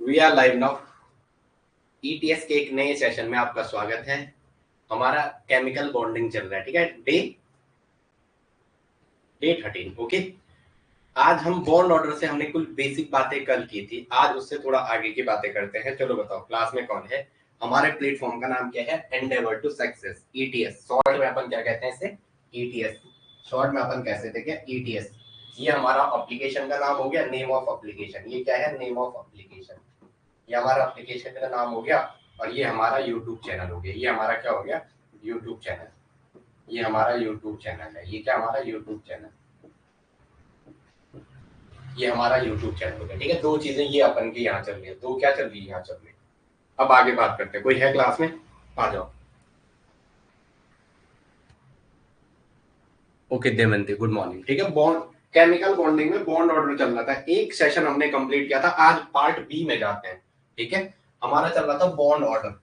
We are live now. ETS के एक नए सेशन में आपका स्वागत है। हमारा केमिकल बॉन्डिंग चल रहा है, ठीक है। डे 13। ओके, आज हम बॉन्ड ऑर्डर से हमने कुछ बेसिक बातें कल की थी, आज उससे थोड़ा आगे की बातें करते हैं। चलो बताओ क्लास में कौन है। हमारे प्लेटफॉर्म का नाम क्या है? Endeavour to success, ETS. Short में अपन क्या कहते हैं इसे? ईटीएस। शॉर्ट में अपन कैसे थे क्या? ईटीएस। ये हमारा एप्लीकेशन का नाम हो गया, नेम ऑफ एप्लीकेशन। ये क्या है? Name of application. ये हमारा एप्लीकेशन का नाम हो गया और ये हमारा यूट्यूब चैनल हो गया। ये हमारा क्या हो गया? YouTube channel. ये हमारा यूट्यूब चैनल है। ये क्या? हमारा यूट्यूब चैनल। ये हमारा यूट्यूब चैनल हो गया, ठीक है। दो चीजें ये अपन की यहाँ चल रही है, दो क्या चल रही है यहाँ चल रही है। अब आगे बात करते हैं। कोई है क्लास में? आ जाओ। Okay Devanti, good morning. ठीक है, बॉन्ड केमिकल बॉन्डिंग में बॉन्ड ऑर्डर चल रहा था। एक सेशन हमने कंप्लीट किया था, आज पार्ट बी में जाते हैं। ठीक है, हमारा चल रहा था बॉन्ड ऑर्डर।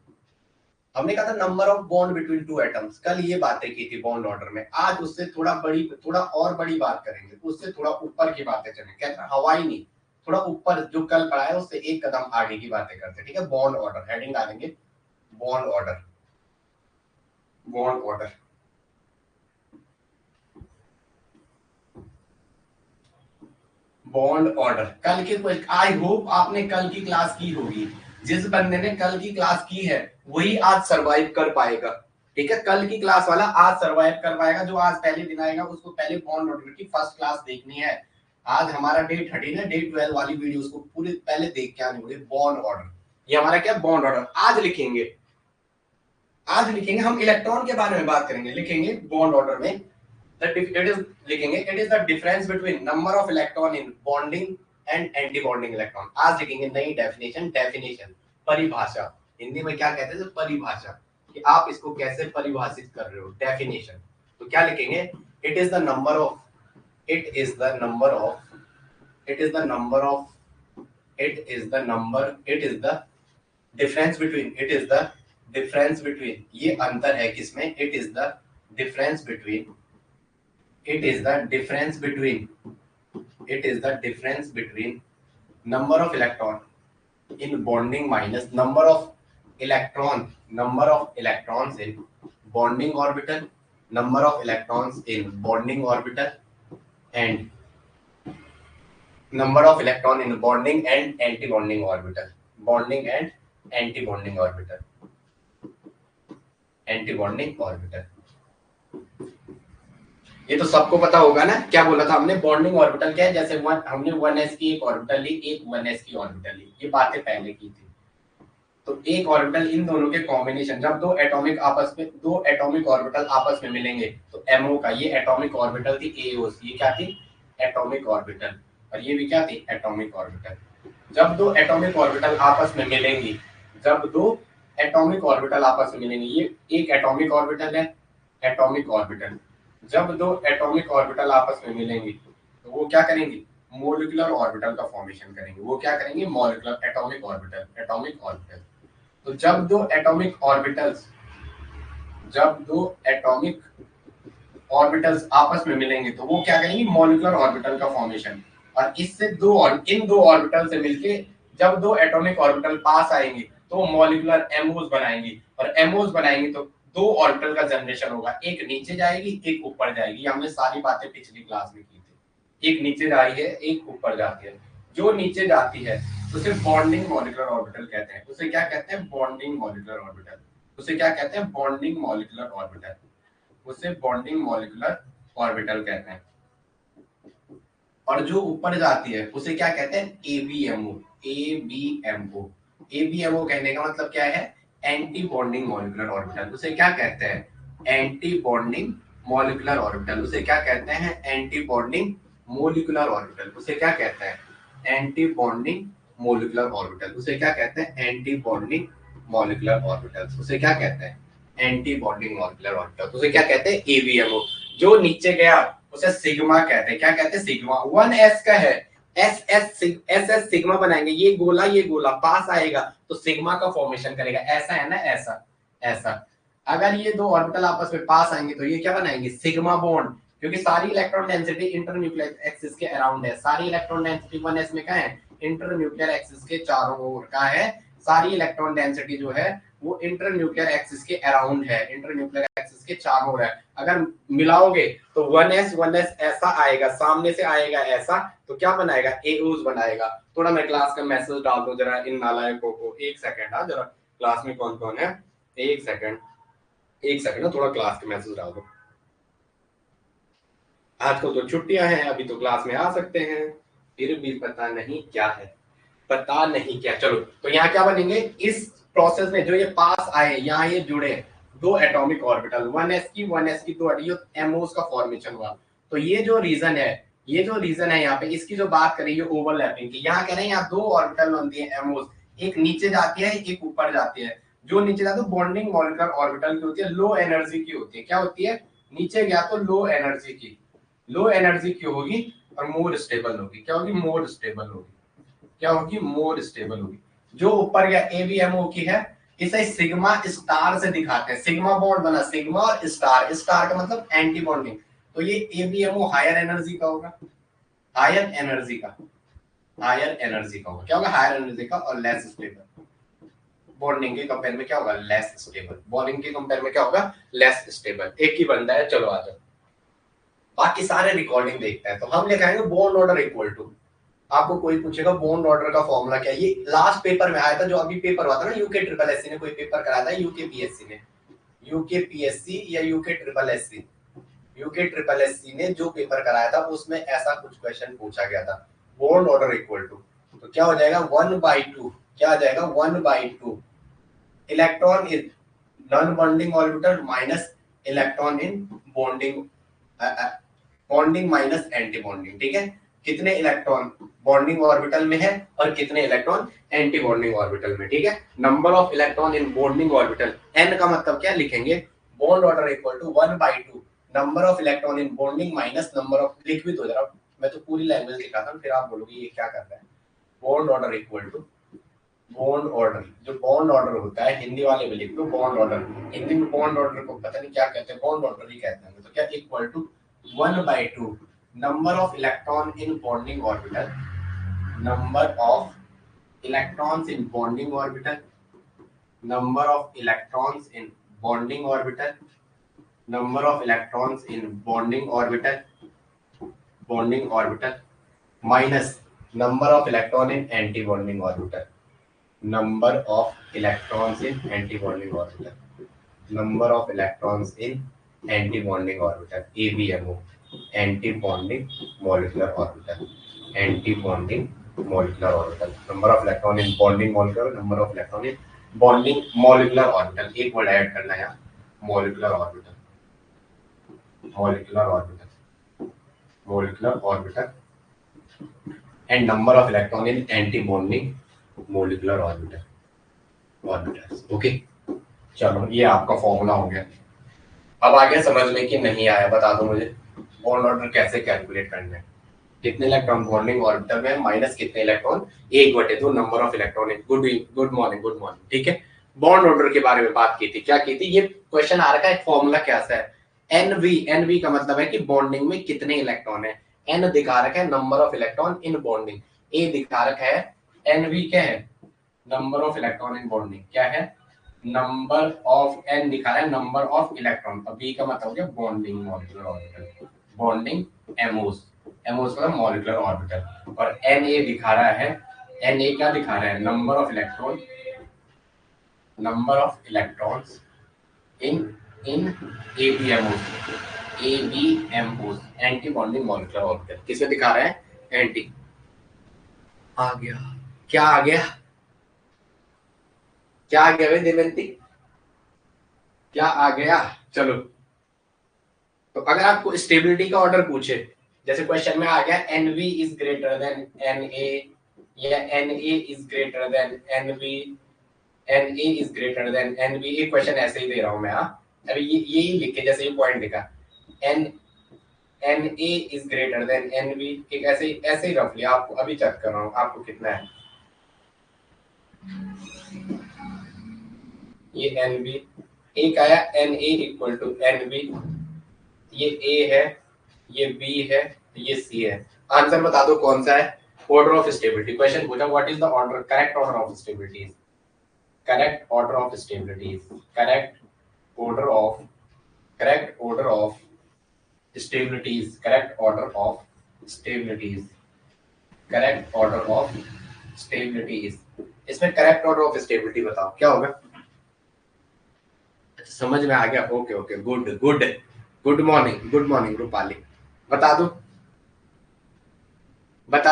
हमने कहा था number of bond between two atoms. कल ये बातें की थी बॉन्ड ऑर्डर में। आज उससे थोड़ा और बड़ी बात करेंगे, उससे थोड़ा ऊपर की बातें चलेंगे। कहते हैं हवाई नहीं, थोड़ा ऊपर जो कल पढ़ा है उससे एक कदम आगे की बातें करते हैं। ठीक है, बॉन्ड ऑर्डर हेडिंग डालेंगे, bond order. Bond order bond order कल के, आई होप आपने कल की क्लास की होगी। जिस बंदे ने कल की क्लास की है वही आज सरवाइव कर पाएगा। ठीक है, कल की क्लास वाला आज सरवाइव कर पाएगा। जो आज पहले दिन आएगा उसको पहले बॉन्ड ऑर्डर की फर्स्ट क्लास देखनी है। आज हमारा डे 13 है, डे 12 वाली वीडियो उसको पूरी पहले देख के आनी होगी। बॉन्ड ऑर्डर, ये हमारा क्या? Bond order. आज लिखेंगे, आज लिखेंगे हम इलेक्ट्रॉन के बारे में बात करेंगे। लिखेंगे बॉन्ड ऑर्डर में लिखेंगे it is the difference between number of electron in bonding and anti bonding electron. आज लिखेंगे नई डेफिनेशन, परिभाषा। हिंदी में क्या कहते हैं? परिभाषा, कि आप इसको कैसे परिभाषित कर रहे हो। डेफिनेशन तो क्या लिखेंगे? It is the number of it is the number of it is the number of it is the difference between ये अंतर है किसमें? It is the difference between it is the difference between number of electron in bonding minus number of electrons in bonding orbital, number of electrons in bonding orbital, and number of electron in bonding and anti-bonding orbital. Anti-bonding orbital ये तो सबको पता होगा ना। क्या बोला था हमने? बॉन्डिंग ऑर्बिटल क्या है? जैसे हमने 1s की एक ऑर्बिटल ली, एक 1s की ऑर्बिटल ली। ये बातें पहले की थी। तो एक ऑर्बिटल, इन दोनों के कॉम्बिनेशन, जब दो एटॉमिक ऑर्बिटल आपस में मिलेंगे तो MO का, ये एटॉमिक ऑर्बिटल थी AOC। ये क्या थी? Atomic orbital. और ये भी क्या थी? Atomic orbital. जब दो एटॉमिक ऑर्बिटल आपस में मिलेंगी ये एक एटॉमिक ऑर्बिटल है, एटॉमिक ऑर्बिटल। जब दो एटॉमिक ऑर्बिटल आपस में मिलेंगी तो वो क्या करेंगी? मोलिकुलर ऑर्बिटल का फॉर्मेशन करेंगे। वो क्या करेंगे? Molecular atomic orbital. तो जब दो एटॉमिक ऑर्बिटल्स आपस में मिलेंगे तो वो क्या करेंगे? मॉलिक्यूलर ऑर्बिटल का फॉर्मेशन। और इससे इन दो ऑर्बिटल से मिलके जब दो एटॉमिक ऑर्बिटल पास आएंगे तो मॉलिक्यूलर एमओज बनाएंगी। और एमओज बनाएंगी तो दो ऑर्बिटल का जनरेशन होगा, एक नीचे जाएगी, एक ऊपर जाएगी। हमने सारी बातें पिछली क्लास में की थी। एक नीचे जा रही है, एक ऊपर जाती है। जो नीचे जाती है उसे बॉन्डिंग मॉलिक्यूलर ऑर्बिटल कहते हैं। उसे क्या कहते हैं? Bonding molecular orbital. उसे क्या कहते हैं? Bonding molecular orbital. उसे बॉन्डिंग मॉलिक्यूलर ऑर्बिटल कहते हैं। और जो ऊपर जाती है उसे क्या कहते हैं? एबीएमओ कहने का मतलब क्या है? Anti bonding molecular orbital. उसे क्या कहते हैं? Anti bonding molecular orbital. उसे क्या कहते हैं? Anti bonding molecular orbital. उसे क्या कहते हैं? Anti bonding molecular orbital. उसे क्या कहते हैं? Anti bonding molecular orbital. उसे क्या कहते हैं? Anti bonding molecular orbital. उसे क्या कहते हैं? एबीएमओ। जो नीचे गया उसे सिग्मा कहते हैं। क्या कहते हैं? सिग्मा। 1s का है, एस सिग्मा बनाएंगे। ये गोला पास आएगा तो सिग्मा का फॉर्मेशन करेगा। ऐसा है ना, ऐसा। अगर ये दो ऑर्बिटल आपस में पास आएंगे तो ये क्या बनाएंगे? Sigma bond. क्योंकि सारी इलेक्ट्रॉन डेंसिटी इंटरन्यूक्लियर एक्सिस के अराउंड है। सारी इलेक्ट्रॉन डेंसिटी 1s में क्या है? इंटरन्यूक्लियर एक्सिस के चारों ओर का है, सारी इलेक्ट्रॉन डेंसिटी जो है वो इंटरन्यूक्लियर एक्सिस के अराउंड है, इंटरन्यूक्लियर एक्सिस के चारों ओर है। अगर मिलाओगे तो 1s ऐसा आएगा, सामने से आएगा ऐसा, तो क्या बनाएगा, एओज बनाएगा। थोड़ा मैं क्लास का मैसेज डाल दूं जरा इन नालायकों को, एक सेकंड। हाँ जरा क्लास में कौन कौन है, एक सेकंड ना, थोड़ा क्लास के मैसेज डाल दो। आजकल तो छुट्टियां हैं, अभी तो क्लास में आ सकते हैं, फिर भी पता नहीं क्या है, पता नहीं क्या। चलो तो यहाँ क्या बनेंगे, इस प्रोसेस में जो ये पास आए, यहाँ ये जुड़े दो एटॉमिक ऑर्बिटल, 1s की दो एमओस का फॉर्मेशन हुआ। तो ये जो रीजन है, यहाँ पे इसकी जो बात करें, ये ओवरलैपिंग की, यहाँ कह रहे हैं यहाँ दो ऑर्बिटल बनती है एमओस, एक नीचे जाती है एक ऊपर जाती है। जो नीचे जाती है बॉन्डिंग मॉलिक्यूलर ऑर्बिटल की होती है, लो एनर्जी की होती है। क्या होती है, नीचे गया तो लो एनर्जी की होगी और मोर स्टेबल होगी। क्या होगी, मोर स्टेबल होगी। जो ऊपर गया एबीएमओ की है, इसे सिग्मा स्टार से दिखाते हैं। सिग्मा बॉन्ड बना, सिग्मा और स्टार, स्टार का मतलब एंटी बॉन्डिंग। तो ये एबीएमओ हायर एनर्जी का होगा, हायर एनर्जी का होगा। क्या होगा, हायर एनर्जी का और लेस स्टेबल। बॉन्डिंग के कंपेयर में क्या होगा, लेस स्टेबल। बॉन्डिंग के कंपेयर में क्या होगा, लेस स्टेबल। एक ही बनता है। चलो आ जाओ, बाकी सारे रिकॉर्डिंग देखते हैं। तो हम लिखाएंगे बॉन्ड ऑर्डर इक्वल टू, आपको कोई पूछेगा बॉन्ड ऑर्डर का फॉर्मूला क्या है, ये लास्ट पेपर में आया था, जो अभी पेपर हुआ था ना, यूके ट्रिपल एससी ने कोई पेपर कराया था, यूके पीएससी या यूके ट्रिपल एससी ने जो पेपर कराया था, उसमें ऐसा कुछ क्वेश्चन पूछा गया था, बॉन्ड ऑर्डर इक्वल टू। तो क्या हो जाएगा 1/2, क्या आ जाएगा 1/2 electron in non bonding orbital minus electron in bonding minus anti bonding. ठीक है, कितने इलेक्ट्रॉन बॉन्डिंग ऑर्बिटल में है और कितने इलेक्ट्रॉन एंटी बॉन्डिंग ऑर्बिटल में। ठीक है, number of electron in bonding orbital, N का मतलब क्या लिखेंगे, bond order equal to 1/2 number of electron in bonding minus number of, लिख भी तो जरा, मैं तो पूरी लैंग्वेज लिखाता हूं, फिर आप बोलोगे ये क्या कर रहा है। Bond order equal to, bond order, जो बॉन्ड ऑर्डर होता है, हिंदी वाले में लिख लो बॉन्ड ऑर्डर, हिंदी में बॉन्ड ऑर्डर को पता नहीं क्या कहते हैं, बॉन्ड ऑर्डर ही कहते हैं। तो क्या equal to 1/2 number of electron in bonding orbital, number of electrons in bonding orbital, number of electrons in bonding orbital, number of electrons in bonding orbital minus number of electron in anti-bonding orbital, number of electrons in anti-bonding orbital, number of electrons in anti-bonding orbital, ABMO, anti-bonding molecular orbital, anti-bonding molecular orbital, number of electron in bonding molecular, number of electron in bonding molecular orbital। एक word add करना है यहाँ, molecular orbital, and number of electron in anti-bonding molecular orbitals। Okay, चलो ये आपका formula हो गया। अब आगे समझ में कि नहीं आया, बता दो मुझे बॉन्ड ऑर्डर कैसे कैलकुलेट करना है। कितने इलेक्ट्रॉन बॉन्डिंग ऑर्बिटल में माइनस कितने electron, 1/2 number of electron in, good morning. ठीक है, बॉन्ड ऑर्डर के बारे में बात की थी, क्या की थी, ये क्वेश्चन आ रखा है, फॉर्मूला कैसा है, एनवी का मतलब है कि बॉन्डिंग में कितने इलेक्ट्रॉन है, एन दिखा रखा है number of electron in bonding, A दिखा रखा है, एनवी क्या है, number of electron in bonding, क्या है, नंबर ऑफ, एन दिखा रहा है नंबर ऑफ इलेक्ट्रॉन, और बी का मतलब क्या, bonding molecular orbital, bonding MOs मतलब मॉलिक्यूलर ऑर्बिटल, और एन ए दिखा रहा है, एन ए क्या दिखा रहा है, number of electrons in ABMOs, anti bonding molecular orbital. किसमें दिखा रहा है, एंटी। आ गया, क्या आ गया भाई देवंती, क्या आ गया। चलो, तो अगर आपको स्टेबिलिटी का ऑर्डर पूछे, जैसे क्वेश्चन में आ गया NV is greater than NA या NA is greater than NV, NA is greater than NV, ये क्वेश्चन ऐसे ही दे रहा हूं मैं। हाँ, अभी यही लिख के, जैसे ये पॉइंट लिखा NA is greater than NV, एक ऐसे ही रफली आपको अभी चेक कर रहा हूं आपको कितना है, ये NV, एक आया NA इक्वल टू NV, ये A है, ये B है, ये C है। आंसर बता दो कौन सा है, ऑर्डर ऑफ स्टेबिलिटी क्वेश्चन पूछा what is the order correct order of stabilities correct order of stabilities correct order of correct order of stabilities correct order of stabilities correct order of stabilities इसमें correct order of stability बताओ क्या होगा। अच्छा समझ में आ गया okay okay good good good morning Rupali बता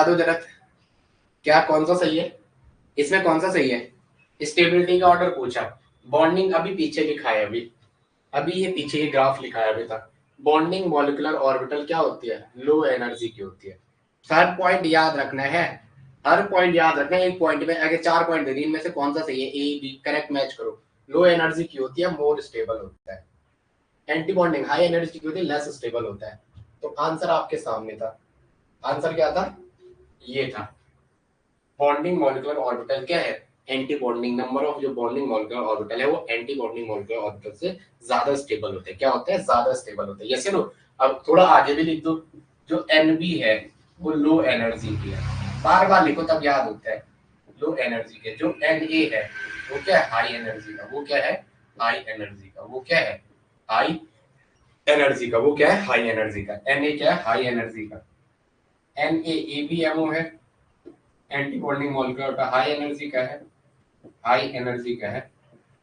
दो जरा क्या कौन सा सही है इसमें कौन सा सही है। स्टेबिलिटी का ऑर्डर पूछा बॉन्डिंग अभी पीछे लिखा है अभी ये पीछे ये ग्राफ लिखा है अभी तक बॉन्डिंग मॉलिक्यूलर ऑर्बिटल क्या होती है लो एनर्जी की होती है। हर पॉइंट याद रखना है एक पॉइंट में अगर 4 पॉइंट दे दी इनमें से कौन सा सही है ए बी करेक्ट मैच करो। लो एनर्जी की होती है मोर स्टेबल होता है एंटी बॉन्डिंग हाई एनर्जी की होती है लेस स्टेबल होता है। तो आंसर आपके सामने था आंसर क्या था ये था बॉन्डिंग मॉलिक्यूलर ऑर्बिटल क्या है एंटी बॉन्डिंग नंबर ऑफ जो बॉन्डिंग मॉलिक्यूलर ऑर्बिटल है वो एंटी बॉन्डिंग मॉलिक्यूलर ऑर्बिटल से ज्यादा स्टेबल होते हैं क्या होते हैं ज्यादा स्टेबल होते हैं। यस नो अब थोड़ा आगे भी लिख दो जो एनबी है वो लो एनर्जी की है बार बार लिखो तब याद होता है लो एनर्जी के जो Na है वो क्या है हाई एनर्जी का वो क्या है हाई एनर्जी का वो क्या है हाई एनर्जी का वो क्या है हाई एनर्जी का Na क्या है हाई एनर्जी का NaABMO है एंटी बॉन्डिंग मॉलिक्यूलर का हाई एनर्जी का है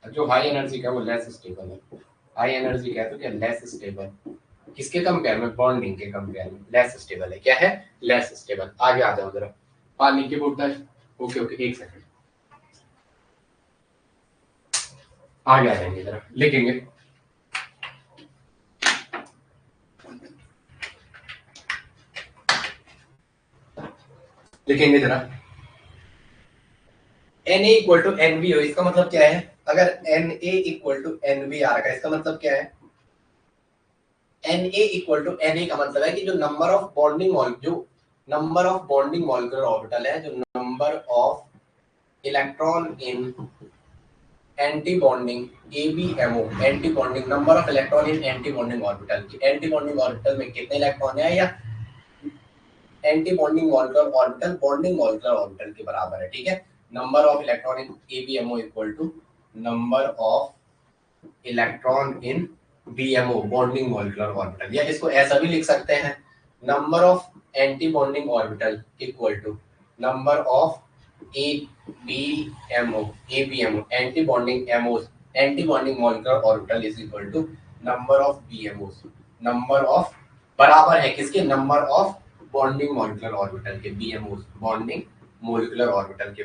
जो हाई एनर्जी का वो लेस स्टेबल है हाई एनर्जी का है तो क्या लेस स्टेबल किसके कंपेयर में बॉन्डिंग के कंपेयर में लेस स्टेबल है क्या है लेस स्टेबल। आगे आ जाओ जरा पानी की बोतल ओके ओके एक सेकंड आगे आ जाएंगे जरा लिखेंगे जरा Na इक्वल टू NB हो इसका मतलब क्या है अगर Na इक्वल टू NB आ रखा है इसका मतलब क्या है Na इक्वल टू Na का मतलब है कि जो number of bonding molecular orbital है जो number of electron in anti bonding ABMO anti bonding number of electron in anti bonding orbital की एंटी बॉन्डिंग ऑर्बिटल में कितने इलेक्ट्रॉन है या anti bonding molecular orbital bonding molecular orbital के बराबर है ठीक है। Number of electron in ABMO equal to number of electron in BMO bonding molecular orbital या इसको ऐसा भी लिख सकते हैं number of anti bonding orbital equal to number of ABMO anti bonding AMOs anti bonding molecular orbital is equal to number of BMOs number of बराबर है किसके number of bonding molecular orbital के BMOs बॉन्डिंग मॉलिक्यूलर ऑर्बिटल के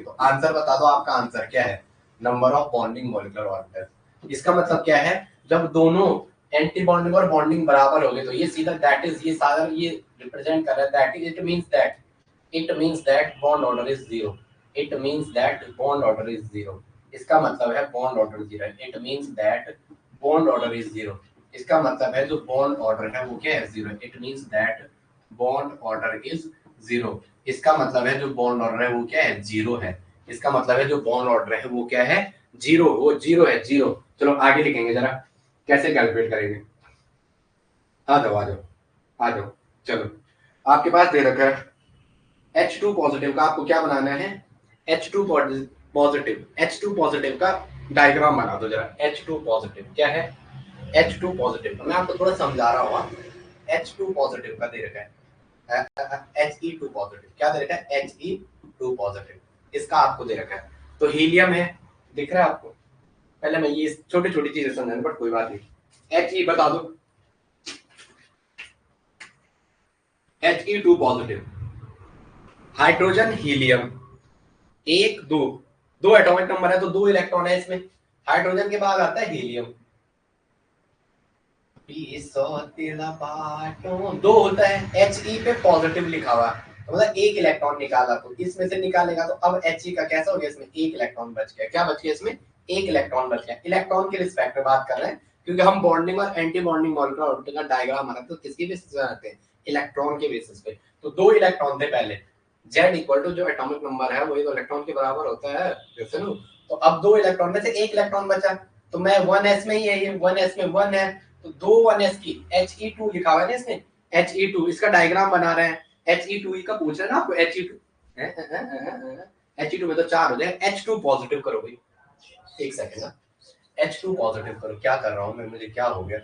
तो answer बता दो आपका answer क्या है number of bonding molecular orbital. इसका मतलब क्या है जब दोनों एंटी बॉन्डिंग और बॉन्डिंग बराबर हो गए तो ये सीधा दैट इज ये सारा ये रिप्रेजेंट कर रहा है that is it means that bond order is zero इसका मतलब है bond order zero it means that bond order is zero इसका मतलब है जो बॉन्ड ऑर्डर है वो क्या है zero it means that bond order is zero इसका मतलब है जो बॉन्ड ऑर्डर है वो क्या है जीरो है इसका मतलब है जो बॉन्ड ऑर्डर है वो क्या है जीरो वो जीरो है जीरो। चलो आगे लिखेंगे जरा कैसे कैलकुलेट करेंगे आ जाओ चलो आपके पास दे रखा है H2 पॉजिटिव का आपको क्या बनाना है H2 पॉजिटिव का डायग्राम बना दो जरा H2 पॉजिटिव क्या है H2 पॉजिटिव मैं आपको थोड़ा समझा रहा हूँ H2 पॉजिटिव का दे रखा है He2 पॉजिटिव क्या दे रखा है He2 पॉजिटिव इसका आपको दे रखा है तो हीलियम है दिख रहा है आपको पहले मैं ये छोटी छोटी चीजें समझाने बट कोई बात नहीं He बता दो He2 पॉजिटिव हाइड्रोजन हीलियम एक दो एटॉमिक नंबर है तो 2 इलेक्ट्रॉन है इसमें हाइड्रोजन के बाद आता है हीलियम 2 होता है He पे पॉजिटिव लिखा हुआ तो मतलब 1 इलेक्ट्रॉन निकाला तो इसमें से निकालेगा तो अब He का कैसा हो गया इसमें 1 इलेक्ट्रॉन बच गया क्या बच गया इसमें 1 इलेक्ट्रॉन बच गया इलेक्ट्रॉन के रिस्पेक्ट में बात कर रहे हैं क्योंकि हम बॉन्डिंग और एंटी बॉन्डिंग मॉलिक्यूलर ऑर्बिटल का डायग्राम बनाते तो किसके बेसिस पे बनाते हैं इलेक्ट्रॉन के बेसिस पे तो 2 इलेक्ट्रॉन थे पहले Z इक्वल टू जो एटॉमिक नंबर है वही तो इलेक्ट्रॉन के बराबर होता है जैसे ना तो अब 2 इलेक्ट्रॉन में से 1 इलेक्ट्रॉन बचा तो मैं 1s में ही है ये 1s में 1 है तो 2 1s की He2 लिखा हुआ है ना इसमें He2 इसका डायग्राम बना रहे हैं He2 का पूछ रहे ना आपको, He2 He2 में तो 4 हो जाए, H2 पॉजिटिव करो भाई, एक सेकंड ना, H2 पॉजिटिव करो। क्या कर रहा हूँ मैं, मुझे क्या हो गया,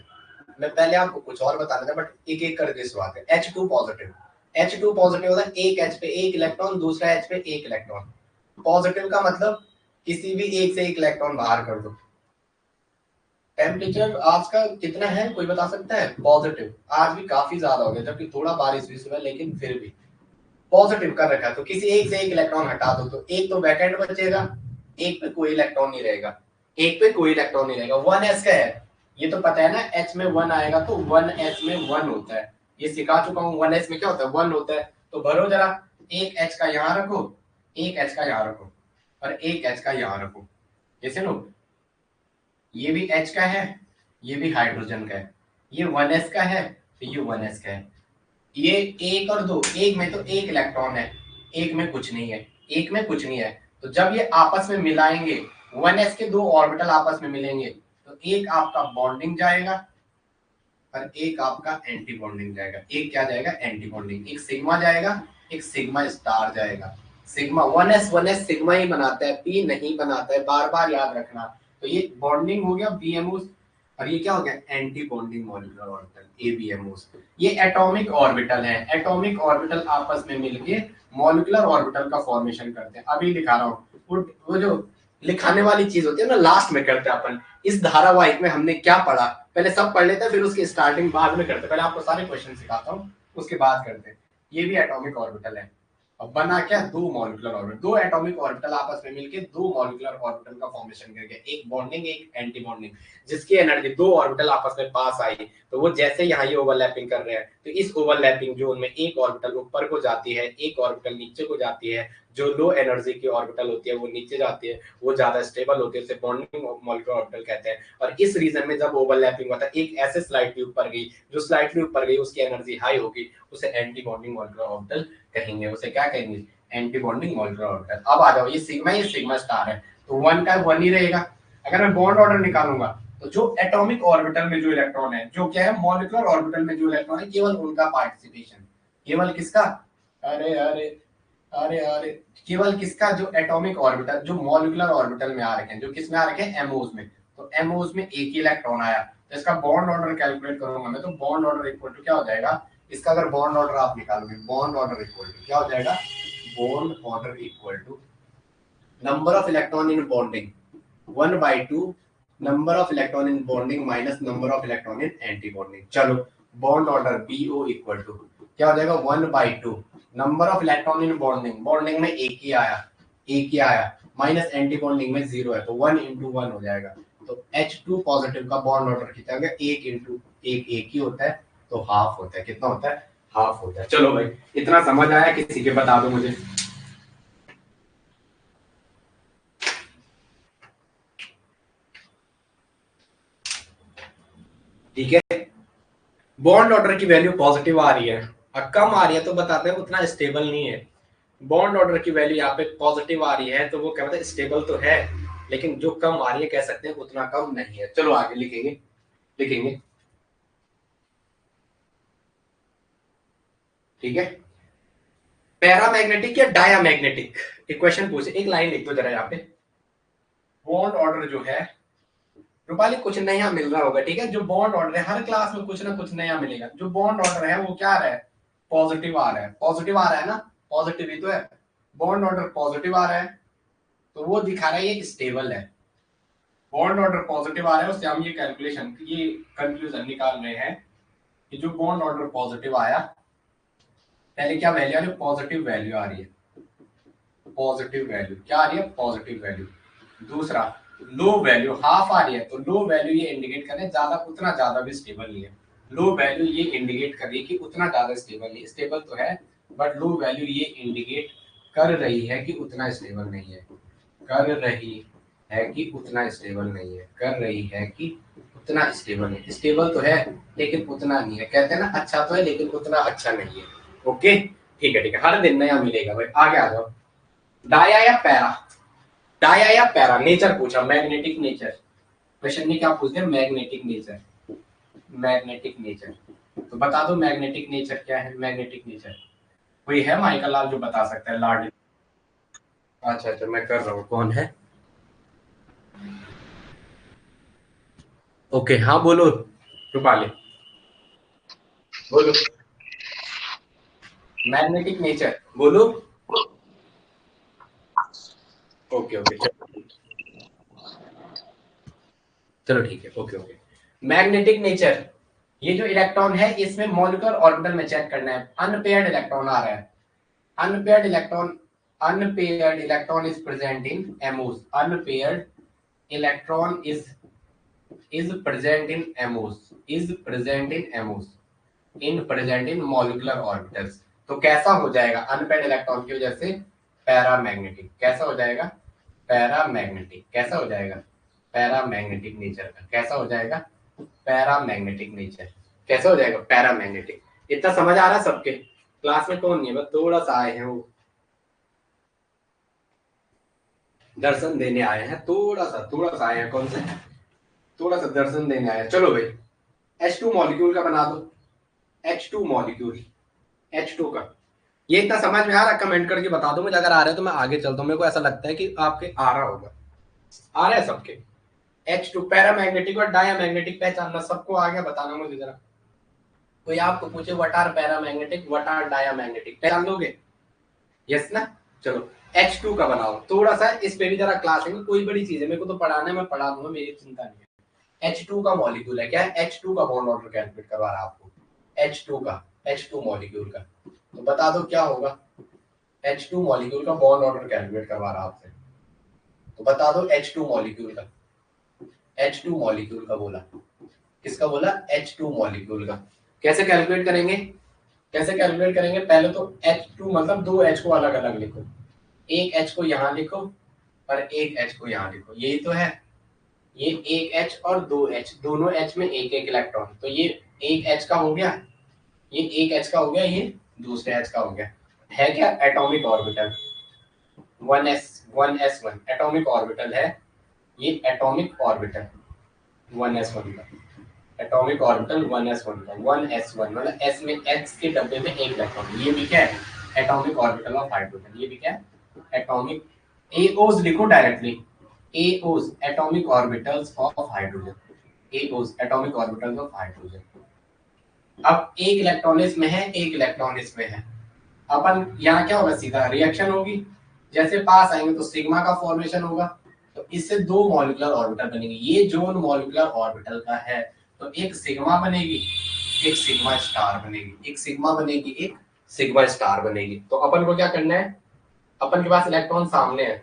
मैं पहले आपको कुछ और बताना था बट एक एक करके शुरुआत है। H2 पॉजिटिव, H2 पॉजिटिव होता है एक H पे एक इलेक्ट्रॉन, दूसरा H पे एक इलेक्ट्रॉन। पॉजिटिव का मतलब किसी भी एक से एक इलेक्ट्रॉन बाहर कर दो। टेम्परेचर आज का कितना है कोई बता सकता है? पॉजिटिव आज भी काफी ज्यादा हो गया, जबकि थोड़ा बारिश भी सुबह, लेकिन फिर भी पॉजिटिव कर रखा है। तो किसी एक से एक इलेक्ट्रॉन हटा दो तो एक तो वैकेंट बचेगा, एक पे कोई इलेक्ट्रॉन नहीं रहेगा, एक पे कोई इलेक्ट्रॉन नहीं रहेगा। 1s का है, ये तो पता है ना, h में 1 आएगा तो 1s में 1 होता है, ये सिखा चुका हूँ। 1s में क्या होता है? 1 होता है। तो भरो जरा, एक h का यहाँ रखो, एक h का यहाँ रखो, और एक h का यहाँ रखो, जैसे नो, ये भी H का है, ये भी हाइड्रोजन का है, ये 1s का है तो ये 1s का है। ये एक और दो, एक में तो एक इलेक्ट्रॉन है, एक में कुछ नहीं है, एक में कुछ नहीं है। तो जब ये आपस में मिलाएंगे, 1s के दो ऑर्बिटल आपस में मिलेंगे, तो एक आपका बॉन्डिंग जाएगा और एक आपका एंटी बॉन्डिंग जाएगा। एक क्या जाएगा? Anti bonding. एक सिग्मा जाएगा, एक सिग्मा स्टार जाएगा। सिग्मा 1s सिग्मा ही बनाता है, p नहीं बनाता है, बार बार याद रखना। तो ये बॉन्डिंग हो गया BMOs, और ये क्या हो गया? Anti bonding molecular orbital ABMOs। ये एटॉमिक ऑर्बिटल है, एटॉमिक ऑर्बिटल आपस में मिलके मॉलिक्यूलर ऑर्बिटल का फॉर्मेशन करते हैं। अभी दिखा रहा हूँ, वो जो लिखाने वाली चीज होती है ना, लास्ट में करते हैं अपन। इस धारावाहिक में हमने क्या पढ़ा, पहले सब पढ़ लेते हैं, फिर उसकी स्टार्टिंग बाद में करते हैं। पहले आपको सारे क्वेश्चन सिखाता हूँ, उसके बाद करते हैं। ये भी एटॉमिक ऑर्बिटल है। अब बना क्या? दो मॉलिक्यूलर ऑर्बिटल, दो एटॉमिक ऑर्बिटल आपस में मिलके दो मॉलिक्यूलर ऑर्बिटल का फॉर्मेशन करके, एक बॉन्डिंग एक एंटी बॉन्डिंग, जिसकी एनर्जी दो ऑर्बिटल आपस में पास आई, तो वो जैसे यहाँ ये ओवरलैपिंग कर रहे हैं, तो इस ओवरलैपिंग जोन में एक ऑर्बिटल ऊपर को जाती है, एक ऑर्बिटल नीचे को जाती है। जो लो एनर्जी की ऑर्बिटल होती है वो नीचे जाती है, वो ज्यादा स्टेबल होती है, उसे बॉन्डिंग मॉलिक्यूलर ऑर्बिटल कहते हैं। और इस रीजन में जब ओवरलैपिंग होता है, एक ऐसे स्लाइडली ऊपर गई, जो स्लाइडली ऊपर गई उसकी एनर्जी हाई होगी, उसे एंटी बॉन्डिंग मॉलिक्यूलर ऑर्बिटल कहेंगे। उसे क्या कहेंगे? Anti bonding molecular orbital. अब आ जाओ, ये सिग्मा स्टार है, तो 1 का 1 ही रहेगा। अगर मैं बॉन्ड ऑर्डर निकालूंगा, तो जो एटॉमिक ऑर्बिटल में जो इलेक्ट्रॉन है, जो क्या है, मॉलिक्यूलर ऑर्बिटल में जो इलेक्ट्रॉन है, केवल उनका पार्टिसिपेशन, केवल किसका? अरे अरे अरे अरे, केवल किसका? जो एटॉमिक ऑर्बिटल, जो मॉलिक्यूलर ऑर्बिटल में आ रखे हैं, जो किस में आ रखे हैं? एमओस में। तो एमओस में एक ही इलेक्ट्रॉन आया, तो इसका बॉन्ड ऑर्डर कैलकुलेट करूंगा मैं, तो बॉन्ड ऑर्डर इक्वल टू क्या हो जाएगा? इसका अगर बॉन्ड ऑर्डर आप निकालोगे, बॉन्ड ऑर्डर इक्वल टू क्या हो जाएगा? Bond order equal to number of electron in bonding 1/2 number of electron in bonding minus number of electron in anti bonding. चलो, bond order BO equal to क्या हो जाएगा? 1/2 number of electron in bonding, bonding में एक ही आया, minus anti bonding में 0 है, तो 1 × 1 हो जाएगा। तो H2 पॉजिटिव का बॉन्ड ऑर्डर कितना हो गया? 1 × 1 ही होता है, तो हाफ होता है। कितना होता है? हाफ होता है। चलो भाई, इतना समझ आया? किसी के बता दो मुझे। ठीक है, बॉन्ड ऑर्डर की वैल्यू पॉजिटिव आ रही है और कम आ रही है, तो बताते हैं उतना स्टेबल नहीं है। बॉन्ड ऑर्डर की वैल्यू यहाँ पे पॉजिटिव आ रही है, तो वो क्या कहते हैं? स्टेबल तो है, लेकिन जो कम आ रही है कह सकते हैं उतना कम नहीं है। चलो आगे लिखेंगे। ठीक है, पैरामैग्नेटिक या डायामैग्नेटिक इक्वेशन पूछे, एक लाइन लिख दो जरा यहाँ पे। बॉन्ड ऑर्डर जो है, रूपाली कुछ नया मिल रहा होगा, ठीक है? जो बॉन्ड ऑर्डर है, हर क्लास में कुछ ना कुछ नया मिलेगा। जो बॉन्ड ऑर्डर है वो क्या आ रहा है? पॉजिटिव आ रहा है, पॉजिटिव आ रहा है ना, पॉजिटिव ही तो है। बॉन्ड ऑर्डर पॉजिटिव आ रहा है, तो वो दिखा रहा है ये स्टेबल है। बॉन्ड ऑर्डर पॉजिटिव आ रहा है, उससे हम ये कंक्लूजन निकाल रहे हैं कि जो बॉन्ड ऑर्डर पॉजिटिव आया, पहले क्या वैल्यू आ रही है? पॉजिटिव वैल्यू आ रही है। पॉजिटिव वैल्यू क्या आ रही है? Positive value. दूसरा, लो वैल्यू हाफ आ रही है, तो लो वैल्यू ये इंडिकेट कर रहे हैं ज्यादा, उतना ज्यादा भी स्टेबल नहीं है। लो वैल्यू ये इंडिकेट कर रही है कि उतना ज्यादा स्टेबल नहीं, स्टेबल तो है बट लो वैल्यू ये इंडिकेट कर रही है कि उतना स्टेबल नहीं है, कर रही है कि उतना स्टेबल नहीं है, कर रही है कि उतना स्टेबल नहीं। स्टेबल तो है लेकिन उतना नहीं है, कहते हैं ना, अच्छा तो है लेकिन उतना अच्छा नहीं है। ओके, ठीक है, हर दिन नया मिलेगा भाई। आगे आ जाओ, डाया या पैरा, डाया या पैरा नेचर पूछा, मैग्नेटिक नेचर। क्वेश्चन में क्या पूछते हैं? Magnetic nature, magnetic nature. तो बता दो मैग्नेटिक नेचर क्या है? मैग्नेटिक नेचर कोई है माइकल लाल जो बता सकता है लार्ड? अच्छा अच्छा, मैं कर रहा हूँ, कौन है? ओके, हाँ बोलो रूपाली, बोलो। मैग्नेटिक नेचर बोलो। ओके ओके, चलो चलो ठीक है, ओके ओके। मैग्नेटिक नेचर, ये जो इलेक्ट्रॉन है इसमें मॉलिक्यूलर ऑर्बिटल में चेक करना है। अनपेयर्ड इलेक्ट्रॉन आ रहा है, unpaired electron, unpaired electron is present in Amos, unpaired electron is present in MOs, is present in MOs, in present in molecular orbitals। तो कैसा हो जाएगा अनपेयर्ड इलेक्ट्रॉन की वजह से? पैरामैग्नेटिक। कैसा हो जाएगा? पैरामैग्नेटिक। कैसा हो जाएगा? पैरामैग्नेटिक नेचर का। कैसा हो जाएगा? Paramagnetic nature. कैसा हो जाएगा? पैरामैग्नेटिक। इतना समझ आ रहा है सबके? क्लास में कौन नहीं है, बस थोड़ा सा आए हैं, वो दर्शन देने आए हैं, थोड़ा सा आए हैं। कौन से? थोड़ा सा दर्शन देने आए हैं। चलो भाई, H2 मॉलिक्यूल का बना दो, H2 मॉलिक्यूल, H2 का। ये इतना समझ में आ रहा है? कमेंट करके बता दो मुझे, अगर आ रहा है तो मैं आगे चलता हूँ। मेरे को ऐसा लगता है कि आपके आ रहा होगा। आ रहा है सबके? H2 पैरामैग्नेटिक और डायामैग्नेटिक पहचानना सबको आ गया? बताना मुझे जरा। कोई आपको पूछे what are paramagnetic, what are diamagnetic, पहचान लोगे? यस ना? चलो H2 का बनाओ। थोड़ा सा इस पे भी जरा क्लास है, कोई बड़ी चीज है, मेरे को तो पढ़ाना है, मैं पढ़ा दूंगा, मेरी चिंता नहीं है। H2 का मॉलिक्यूल है, क्या है? H2 का बॉन्ड ऑर्डर कैलकुलेट करवा रहा आपको, H2 का, H2 मॉलिक्यूल का। तो बता दो क्या होगा? H2 मॉलिक्यूल का बॉन्ड ऑर्डर कैलकुलेट करवा रहा आपसे, तो बता दो H2 मॉलिक्यूल का। H2 मॉलिक्यूल का बोला, किसका बोला? H2 मॉलिक्यूल का। कैसे कैलकुलेट करेंगे? कैसे कैलकुलेट करेंगे? पहले तो H2 मतलब दो H को अलग अलग लिखो, एक H को यहाँ लिखो और एक H को यहाँ लिखो, यही तो है। ये एक H और दो H, दोनों H में एक एक इलेक्ट्रॉन, तो ये एक H का हो गया, ये एक H का हो गया, ये दूसरे H का हो गया। है क्या? Atomic orbital 1s1 atomic orbital है, ये एटॉमिक ऑर्बिटल 1s1 का, एटॉमिक ऑर्बिटल 1s1 का, 1s1 मतलब s में x के डब्बे में एक इलेक्ट्रॉन, ये भी क्या है? Atomic orbital of hydrogen. ये भी क्या है? एटॉमिक, एओस लिखो directly, AOs atomic orbitals of hydrogen, AOs atomic orbitals of hydrogen. अब एक इलेक्ट्रॉन इसमें है, एक इलेक्ट्रॉन इसमें है, अपन यहाँ क्या होगा? सीधा रिएक्शन होगी, जैसे पास आएंगे तो सिग्मा का फॉर्मेशन होगा, तो इससे दो मॉलिक्यूलर ऑर्बिटल बनेंगे। ये जोन मॉलिक्यूलर ऑर्बिटल का है, तो एक सिग्मा बनेगी, एक सिग्मा स्टार बनेगी, एक सिग्मा बनेगी, एक सिग्मा स्टार बनेगी। तो अपन को क्या करना है? अपन के पास इलेक्ट्रॉन सामने है,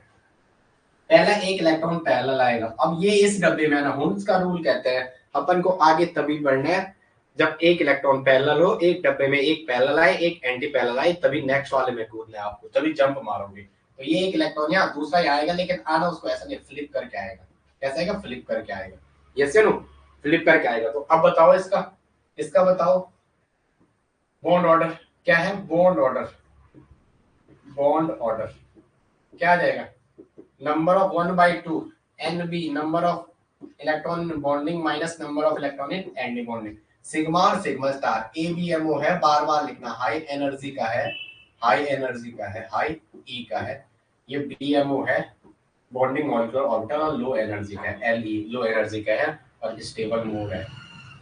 पहला एक इलेक्ट्रॉन पैरेलल आएगा। अब ये इस डब्बे में ना, हुंस का रूल कहते हैं अपन को आगे तभी बढ़ना है जब एक इलेक्ट्रॉन पैरेलल हो, एक डब्बे में एक पैरेलल आए, एक एंटी पैरेलल आए, तभी नेक्स्ट वाले में कूदना है आपको, तभी जंप मारोगे। तो ये एक इलेक्ट्रॉन यहाँ, दूसरा ही आएगा, लेकिन आना उसको ऐसा नहीं, फ्लिप करके आएगा। कैसा आएगा? फ्लिप करके आएगा। यस या नो? फ्लिप करके आएगा। तो अब बताओ इसका, इसका बताओ बॉन्ड ऑर्डर क्या है? बॉन्ड ऑर्डर, बॉन्ड ऑर्डर क्या आ जाएगा? number of 1/2 nb, number of electron in bonding minus number of electron in anti bonding। Sigma और सिग्मा स्टार, ABMO है, बार बार लिखना, हाई एनर्जी का है, हाई एनर्जी का है, हाई ई का है। ये BMO है, बॉन्डिंग मॉलिक्यूलर ऑर्बिटल, और लो एनर्जी का है, LE लो एनर्जी का है, और स्टेबल मोड है,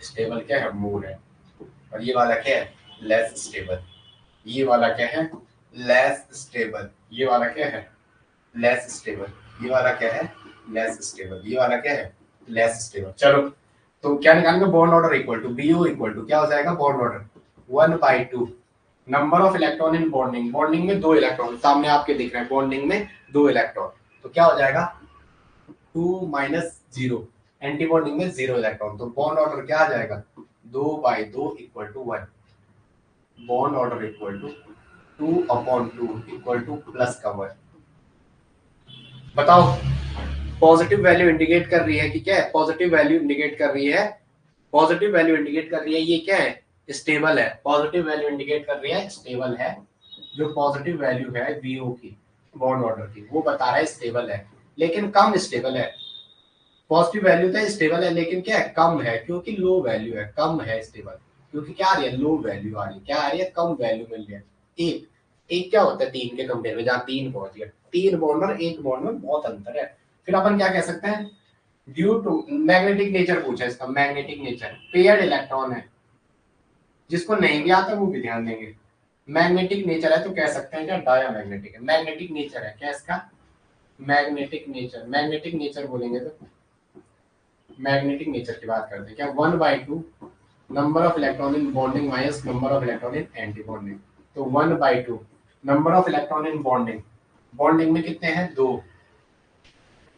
स्टेबल क्या है? मोड है। और ये वाला क्या है? Less stable. ये वाला क्या है? Less stable. ये वाला क्या है? Less stable. ये वाला क्या है? Less stable. ये वाला क्या है? Less stable. चलो, तो क्या निकालेंगे? Bond order equal to BO equal to क्या हो जाएगा? Bond order 1/2 number of electron in bonding, bonding में दो इलेक्ट्रॉन सामने आपके दिख रहे हैं, बॉन्डिंग में दो इलेक्ट्रॉन, तो क्या हो जाएगा? 2 - 0, एंटी बॉन्डिंग में 0 इलेक्ट्रॉन, तो बॉन्ड ऑर्डर क्या आ जाएगा? 2/2 equal to 1। Bond order equal to 2/2 equal to plus का 1। बताओ, पॉजिटिव वैल्यू इंडिकेट कर रही है कि क्या है? पॉजिटिव वैल्यू इंडिकेट कर रही है, पॉजिटिव वैल्यू इंडिकेट कर रही है, ये क्या है? स्टेबल है। पॉजिटिव वैल्यू इंडिकेट कर रही है स्टेबल है, जो पॉजिटिव वैल्यू है VO की, बॉन्ड ऑर्डर की, वो बता रहा है स्टेबल है, लेकिन कम स्टेबल है। पॉजिटिव वैल्यू तो स्टेबल है, लेकिन क्या है? कम है, क्योंकि लो वैल्यू है, कम है स्टेबल, क्योंकि क्या आ रही है? लो वैल्यू आ रही है, क्या आ रही है? कम वैल्यू मिल रही है। एक एक क्या होता है तीन के कंपेयर में, जहां तीन पहुंच गया, तीन बॉन्ड और एक बॉन्ड में बहुत अंतर है। फिर अपन क्या कह सकते हैं, ड्यू टू मैग्नेटिक नेचर पूछा इसका, मैग्नेटिक नेचर पेयर्ड इलेक्ट्रॉन है, जिसको नहीं भी आता वो भी ध्यान देंगे। मैग्नेटिक नेचर है तो कह सकते हैं क्या डायामैग्नेटिक है, मैग्नेटिक नेचर है क्या इसका, मैग्नेटिक नेचर, मैग्नेटिक नेचर बोलेंगे तो मैग्नेटिक नेचर की बात करते हैं क्या, 1/2 number of electron in bonding minus number of electron in anti bonding. तो 1/2 number of electron in bonding, bonding में कितने हैं, दो।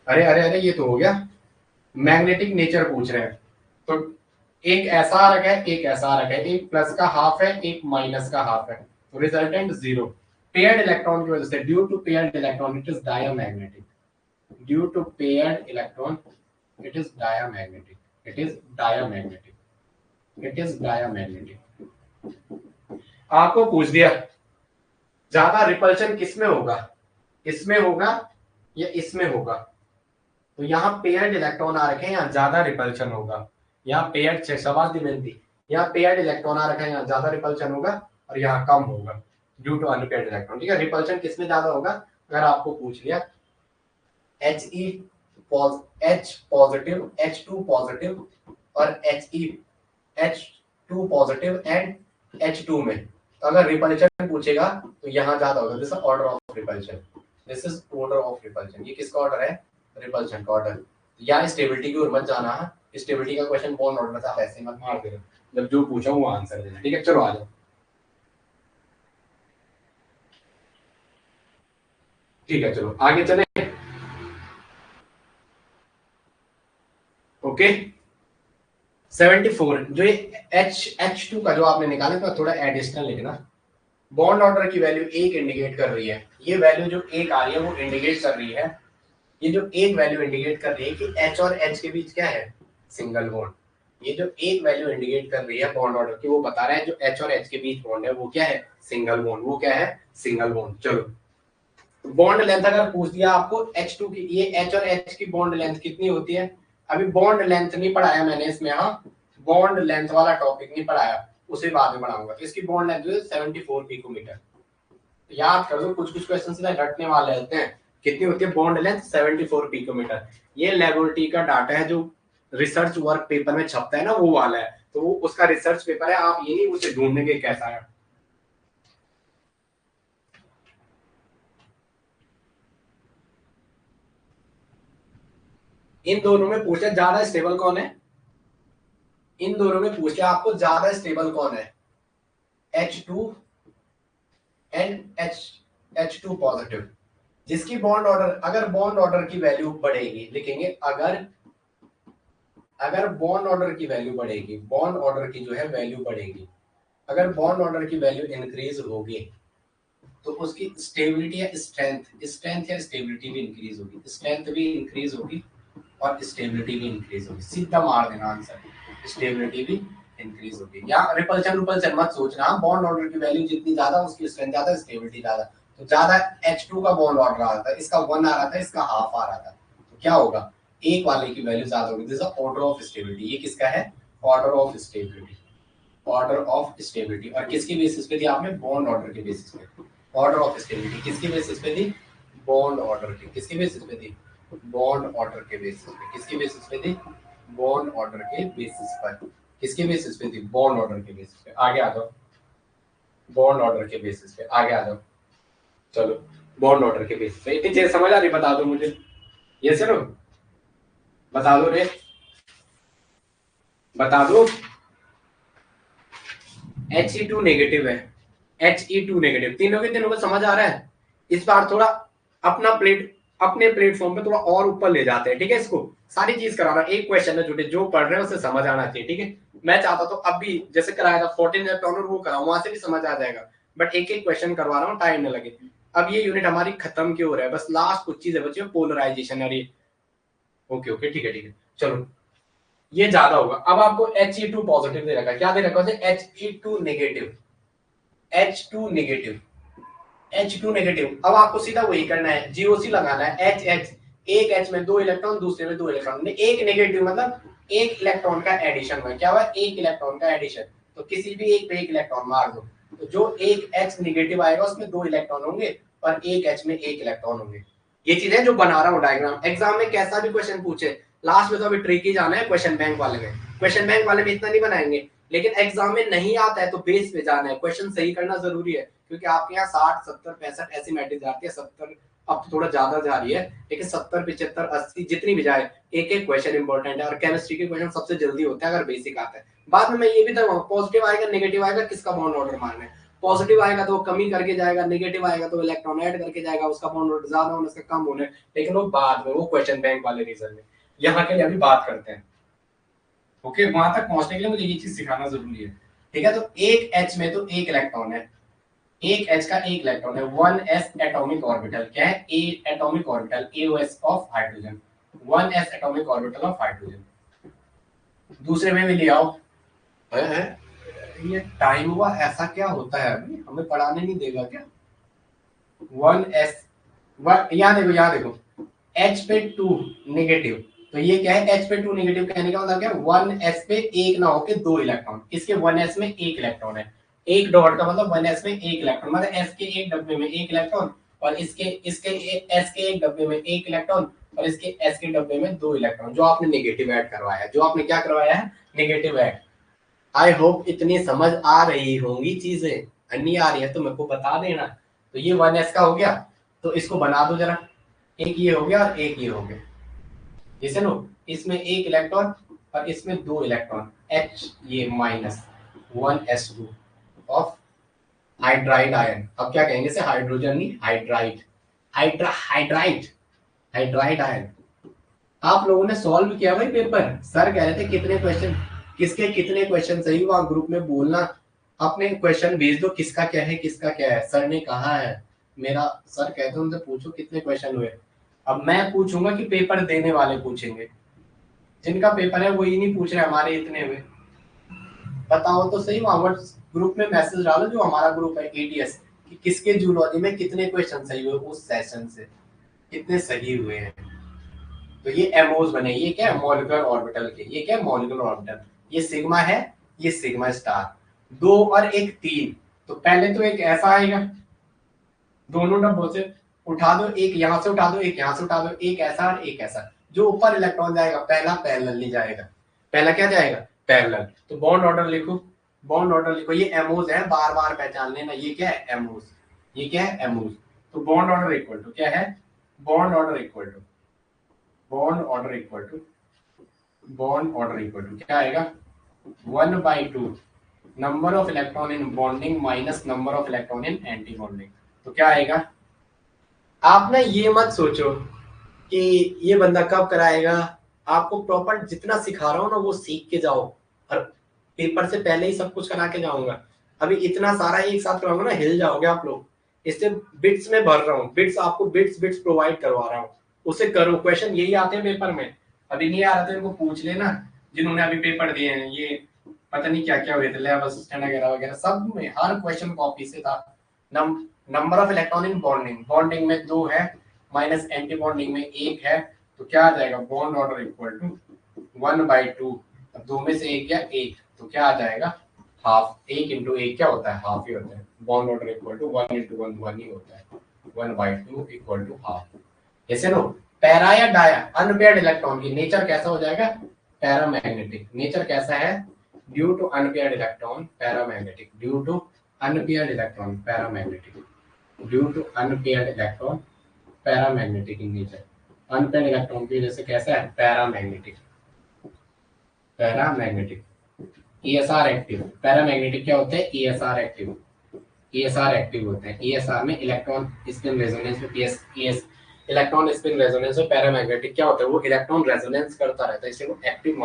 अरे अरे अरे ये तो हो गया, मैग्नेटिक नेचर पूछ रहे हैं तो एक ऐसा आ रखा है, एक ऐसा आ रखा है, एक प्लस का हाफ है, एक माइनस का हाफ है, तो रिजल्टेंट जीरो। पेयर्ड इलेक्ट्रॉन की वजह से, due to paired electron it is diamagnetic, due to paired electron it is diamagnetic, it is diamagnetic, it is diamagnetic. आपको पूछ दिया ज्यादा रिपल्शन किसमें होगा, इसमें होगा या इसमें होगा, तो यहाँ पेयर्ड इलेक्ट्रॉन आ रखे हैं, यहाँ ज्यादा रिपल्शन होगा, यहाँ पेयर्ड से सवाल दी मिलती, यहाँ पेयर्ड इलेक्ट्रॉन आ रखा है, यहाँ ज्यादा रिपल्शन होगा और यहाँ कम होगा ड्यू टू अनपेयर्ड इलेक्ट्रॉन। ठीक है, रिपल्शन किसमें ज्यादा होगा, अगर आपको पूछ लिया H पॉजिटिव H2 पॉजिटिव और H2 पॉजिटिव एंड H2 में, तो अगर रिपल्शन पूछेगा तो यहाँ ज्यादा होगा, this order of repulsion, this is order of repulsion, ये किसका ऑर्डर है, रिपल्शन का ऑर्डर। या स्टेबिलिटी की ओर मत जाना है, स्टेबिलिटी का क्वेश्चन बॉन्ड ऑर्डर था, ऐसे मत मार देना, जब जो पूछा वो आंसर देना। ठीक है, चलो आ जाओ। ठीक है चलो आगे चले। ओके 74 जो ये H2 का जो आपने निकाला था, थोड़ा एडिशनल लिखना। बॉन्ड ऑर्डर की वैल्यू एक इंडिकेट कर रही है, ये वैल्यू जो एक आ रही है वो इंडिकेट कर रही है, ये जो एक वैल्यू इंडिकेट कर रही है कि H और H के बीच क्या है, सिंगल बॉन्ड। ये जो एक वैल्यू इंडिकेट कर रही है बॉन्ड ऑर्डर की, वो बता रहा है जो H और H के बीच बॉन्ड है वो क्या है, सिंगल बॉन्ड, वो क्या है, सिंगल बॉन्ड। चलो बॉन्ड लेंथ अगर पूछ दिया आपको H2 की, ये H और H की बॉन्ड लेंथ कितनी होती है, अभी बॉन्ड लेंथ नहीं पढ़ाया मैंने इसमें, हाँ बॉन्ड लेंथ वाला टॉपिक नहीं पढ़ाया, उसे बाद में पढ़ाऊंगा। तो इसकी बॉन्ड लेंथ जो है 74 पिकोमीटर, याद कर लो, कुछ कुछ क्वेश्चन सीधा रटने वाले रहते हैं। कितनी होती है बॉन्ड लेंथ, 74 पिकोमीटर। ये लेबोरेटरी का डाटा है जो रिसर्च वर्क पेपर में छपता है ना, वो वाला है, तो वो उसका रिसर्च पेपर है, आप ये नहीं उसे ढूंढने के कैसा है। इन दोनों में पूछा ज्यादा स्टेबल कौन है, इन दोनों में पूछा आपको ज्यादा स्टेबल कौन है, H2 एंड H2 पॉजिटिव, जिसकी बॉन्ड ऑर्डर, अगर बॉन्ड ऑर्डर की वैल्यू बढ़ेगी, लिखेंगे अगर बॉन्ड ऑर्डर की वैल्यू बढ़ेगी, बॉन्ड ऑर्डर की जो है वैल्यू बढ़ेगी, अगर बॉन्ड ऑर्डर की वैल्यू इंक्रीज होगी तो उसकी स्टेबिलिटी या स्ट्रेंथ या स्टेबिलिटी भी इंक्रीज होगी, स्ट्रेंथ भी इंक्रीज होगी और स्टेबिलिटी भी इंक्रीज होगी, सीधा मार देना आंसर, स्टेबिलिटी भी इंक्रीज होगी। या रिपल्शन मत सोचना, बॉन्ड ऑर्डर की वैल्यू जितनी ज्यादा उसकी स्ट्रेंथ ज्यादा, स्टेबिलिटी ज्यादा, तो ज्यादा H2 का बॉन्ड ऑर्डर आ रहा था, इसका 1 आ रहा था, इसका हाफ आ रहा था, तो क्या होगा, एक वाले की वैल्यू ज्यादा होगी, this is order of stability. ये किसका है, order of stability, order of stability. और किसकी बेसिस पे थी आपने, बॉन्ड ऑर्डर के बेसिस पे, ऑर्डर ऑफ स्टेबिलिटी किसकी बेसिस पे थी, बॉन्ड ऑर्डर की, किसकी बेसिस पे थी, बॉन्ड ऑर्डर के बेसिस पे, किसकी बेसिस पे थी, बॉन्ड ऑर्डर के बेसिस पर, किसके बेसिस पे थी, बॉन्ड ऑर्डर के बेसिस पे। आगे आ जाओ, बॉन्ड ऑर्डर के बेसिस पे आगे आ जाओ। चलो बॉन्ड ऑर्डर के बेसिस पे इतनी चीज समझ आ रही, बता दो मुझे, ये चलो बता दो रे, बता दो। He2 नेगेटिव है, He2 नेगेटिव, तीनों के तीनों को समझ आ रहा है। इस बार थोड़ा अपने प्लेटफॉर्म पे थोड़ा और ऊपर ले जाते हैं, ठीक है, इसको सारी चीज करा रहा है, एक क्वेश्चन है जुटे, जो पढ़ रहे हैं उसे समझ आना चाहिए। ठीक है, मैं चाहता तो अब भी जैसे कराया था 14 इलेक्ट्रॉन वो कराऊं, वहां से भी समझ आ जाएगा, बट एक एक क्वेश्चन करवा रहा हूँ, टाइम न लगे। अब ये यूनिट हमारी खत्म की हो रहा है, बस लास्ट कुछ चीजें बची है, पोलराइजेशन और ये। ओके ओके ठीक है चलो, ये ज्यादा होगा। अब आपको He2 पॉजिटिव दे रखा है, क्या दे रखा है, He2 negative, H2 negative, H2 negative. अब आपको सीधा वही करना है, जीओसी लगाना है, H एक H में 2 इलेक्ट्रॉन, दूसरे में 2 इलेक्ट्रॉन, एक नेगेटिव मतलब एक इलेक्ट्रॉन का एडिशन हुआ, क्या हुआ, एक इलेक्ट्रॉन का एडिशन, तो किसी भी एक पे एक इलेक्ट्रॉन मार दो, तो जो एक H निगेटिव आएगा उसमें 2 इलेक्ट्रॉन होंगे और एक H में 1 इलेक्ट्रॉन होंगे। ये चीजें जो बना रहा हूँ डायग्राम, एग्जाम में कैसा भी क्वेश्चन पूछे, लास्ट में तो अभी ट्रिक ही जाना है क्वेश्चन बैंक वाले में। क्वेश्चन बैंक वाले में इतना नहीं बनाएंगे, लेकिन एग्जाम में नहीं आता है तो बेस पे जाना है, क्वेश्चन सही करना जरूरी है, क्योंकि आपके यहाँ 60 70 65 ऐसी मैट्रिक्स जाती है, 70 अब तो थोड़ा ज्यादा जा रही है, लेकिन 70 75 80 जितनी भी जाए, एक एक क्वेश्चन इंपॉर्टेंट है। और केमिस्ट्री के क्वेश्चन सबसे जल्दी होता है अगर बेसिक आता है। बाद में मैं ये भी तो पॉजिटिव आएगा निगेटिव आएगा किसका बॉन्ड ऑर्डर मारना है। पॉजिटिव आएगा तो वो कमी करके जाएगा, नेगेटिव आएगा तो इलेक्ट्रॉन ऐड करके जाएगा, उसका बॉन्ड ऑर्डर ज्यादा होने से कम होने, लेकिन वो बाद में, वो क्वेश्चन बैंक वाले रीजन में। यहाँ के लिए अभी बात करते हैं। ओके, वहां तक पहुंचने के लिए मुझे ये चीज सिखाना जरूरी है। ठीक है, तो एक H में तो एक इलेक्ट्रॉन है, एक H का एक इलेक्ट्रॉन है, 1s एटॉमिक ऑर्बिटल। क्या है? ए atomic orbital, AOS of hydrogen, 1s atomic orbital of hydrogen. दूसरे में भी ले आओ। ये टाइम हुआ, ऐसा क्या होता है अभी, हमें पढ़ाने नहीं देगा क्या? 1s, यहाँ देखो H पे 2 नेगेटिव, तो ये क्या है? H पे 2 नेगेटिव कहने का मतलब क्या है? 1s पे एक ना होके 2 इलेक्ट्रॉन, इसके 1s में 1 इलेक्ट्रॉन है, एक डॉट का मतलब 1s में 1 इलेक्ट्रॉन, मतलब s के एक डब्बे में 1 इलेक्ट्रॉन, और इसके s के एक डब्बे में 1 इलेक्ट्रॉन, और इसके s के डब्बे में 2 इलेक्ट्रॉन, जो आपने नेगेटिव ऐड करवाया है, जो आपने क्या करवाया है? Negative add. आई होप इतनी समझ आ रही होंगी चीजें, नहीं आ रही है तो मेरे को बता देना। तो ये 1s का हो गया, तो इसको बना दो जरा, एक ये हो गया और एक ये हो गया, जैसे नो इसमें 1 इलेक्ट्रॉन और इसमें 2 इलेक्ट्रॉन, H ये minus 1s2 of hydride ion. अब क्या कहेंगे इसे? हाइड्रोजन नहीं, हाइड्राइड, हाइड्राइड आयन। आप लोगों ने सॉल्व किया भाई पेपर? सर कह रहे थे कितने क्वेश्चन, किसके कितने क्वेश्चन सही हुआ, ग्रुप में बोलना, अपने क्वेश्चन भेज दो, किसका क्या है किसका क्या है। सर ने कहा है, मेरा सर कहते उनसे पूछो कितने क्वेश्चन हुए। अब मैं पूछूंगा कि पेपर देने वाले पूछेंगे, जिनका पेपर है वही नहीं पूछ रहे हमारे इतने हुए। बताओ तो सही, वहां ग्रुप में मैसेज डालो, जो हमारा ग्रुप है ATS, कि किसके जूलॉजी में कितने क्वेश्चन सही हुए, उस सेशन से कितने सही हुए हैं। तो ये एमओस बने, ये क्या है? मॉलिक्यूलर ऑर्बिटल के, ये क्या है? Molecular orbital. ये सिग्मा है, ये सिग्मा स्टार, 2 और 1 3। तो पहले तो एक ऐसा आएगा, दोनों डब्बों से उठा दो, एक यहाँ से उठा दो, एक यहाँ से उठा दो, एक ऐसा और एक ऐसा, जो ऊपर इलेक्ट्रॉन जाएगा पहला पैरेलली जाएगा, पहला क्या जाएगा? पैरेलल। तो बॉन्ड ऑर्डर लिखो, बॉन्ड ऑर्डर लिखो, ये एमोस है, बार बार पहचान लेना, ये क्या है? एमोस, ये क्या है? एमोस। तो बॉन्ड ऑर्डर इक्वल टू क्या है? Bond order equal to, bond order equal to, bond order equal to क्या आएगा? 1/2 number of electron in bonding minus number of electron in anti bonding. तो क्या आएगा? आप ना ये मत सोचो कि ये बंदा कब कराएगा, आपको प्रॉपर जितना सिखा रहा हूँ ना वो सीख के जाओ, और पेपर से पहले ही सब कुछ करा के जाऊंगा। अभी इतना सारा एक साथ कराऊंगा ना, हिल जाओगे आप लोग। इससे बिट्स में भर रहा हूँ, बिट्स आपको बिट्स प्रोवाइड करवा रहा हूँ, उसे करो। क्वेश्चन यही आते हैं पेपर में, अभी नहीं आ रहा था इनको पूछ लेना, जिन्होंने अभी पेपर दिए हैं। ये पता नहीं क्या क्या हुए थे, लैब असिस्टेंट वगैरह वगैरह, सब में हर क्वेश्चन कॉपी से था। Number of electron in bonding, bonding में 2 है, माइनस एंटी बॉन्डिंग में 1 है, तो क्या आ जाएगा? Bond order equal to 1/2। अब 2 में से 1 गया 1, तो क्या आ जाएगा? हाफ। 1 इंटू 1 क्या होता है? हाफ ही होता है। Bond order equal to 1 into 1 1 ही होता है, 1/2 इक्वल टू हाफ। ऐसे नो पैरा या डाया, अनपेयर्ड इलेक्ट्रॉन की नेचर कैसा हो जाएगा? पैरामैग्नेटिक। नेचर कैसा है? Due to unpaired electron paramagnetic, due to unpaired electron paramagnetic, due to unpaired electron paramagnetic in nature. Unpaired electron की वजह से कैसा है? Paramagnetic, paramagnetic. ESR active, paramagnetic क्या होते हैं? ESR एक्टिव, ESR एक्टिव होते हैं। ESR में इलेक्ट्रॉन स्पिन रेजोनेंस में, इलेक्ट्रॉन स्पिन रेजोनेंस में पैरामैग्नेटिक क्या होता है? वो इलेक्ट्रॉन रेजोनेंस करता रहता है, इसलिए वो एक्टिव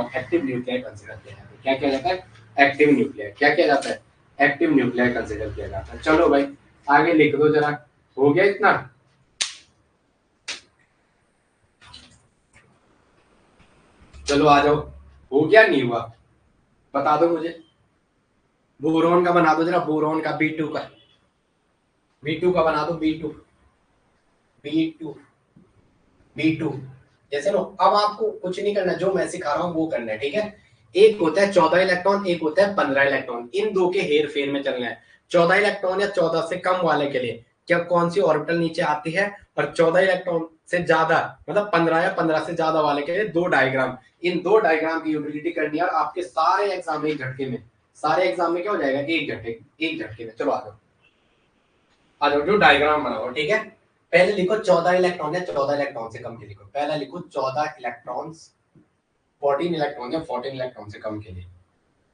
न्यूक्लियर कंसीडर किया जाता है। क्या किया जाता है? Active nuclear. क्या किया जाता है? एक्टिव न्यूक्लियर कंसीडर किया जाता है। चलो भाई आगे लिख दो जरा, हो गया इतना? चलो आ जाओ, हो गया नहीं हुआ बता दो मुझे। बोरोन का बना दो जरा, बोरोन का B2 का, B2 का बना दो, B2 B2 जैसे लो। अब आपको कुछ नहीं करना, जो मैं सिखा रहा हूँ वो करना है, ठीक है? एक होता है 14 इलेक्ट्रॉन, एक होता है 15 इलेक्ट्रॉन, इन दो के हेर फेर में चलना है। 14 इलेक्ट्रॉन या 14 से कम वाले के लिए क्या कौन सी ऑर्बिटल नीचे आती है, और 14 इलेक्ट्रॉन से ज्यादा मतलब 15 या 15 से ज्यादा वाले के लिए दो डायग्राम, इन दो डायग्राम की यूटिलिटी करनी है और आपके सारे एग्जाम एक झटके में, सारे एग्जाम में क्या हो जाएगा, एक झटके में। चलो आ जाओ जो डायग्राम बनाओ, ठीक है। पहले लिखो 14 इलेक्ट्रॉन या 14 इलेक्ट्रॉन से कम के लिखो, पहला लिखो 14 इलेक्ट्रॉन्स 14 इलेक्ट्रॉन या 14 इलेक्ट्रॉन से कम के लिए,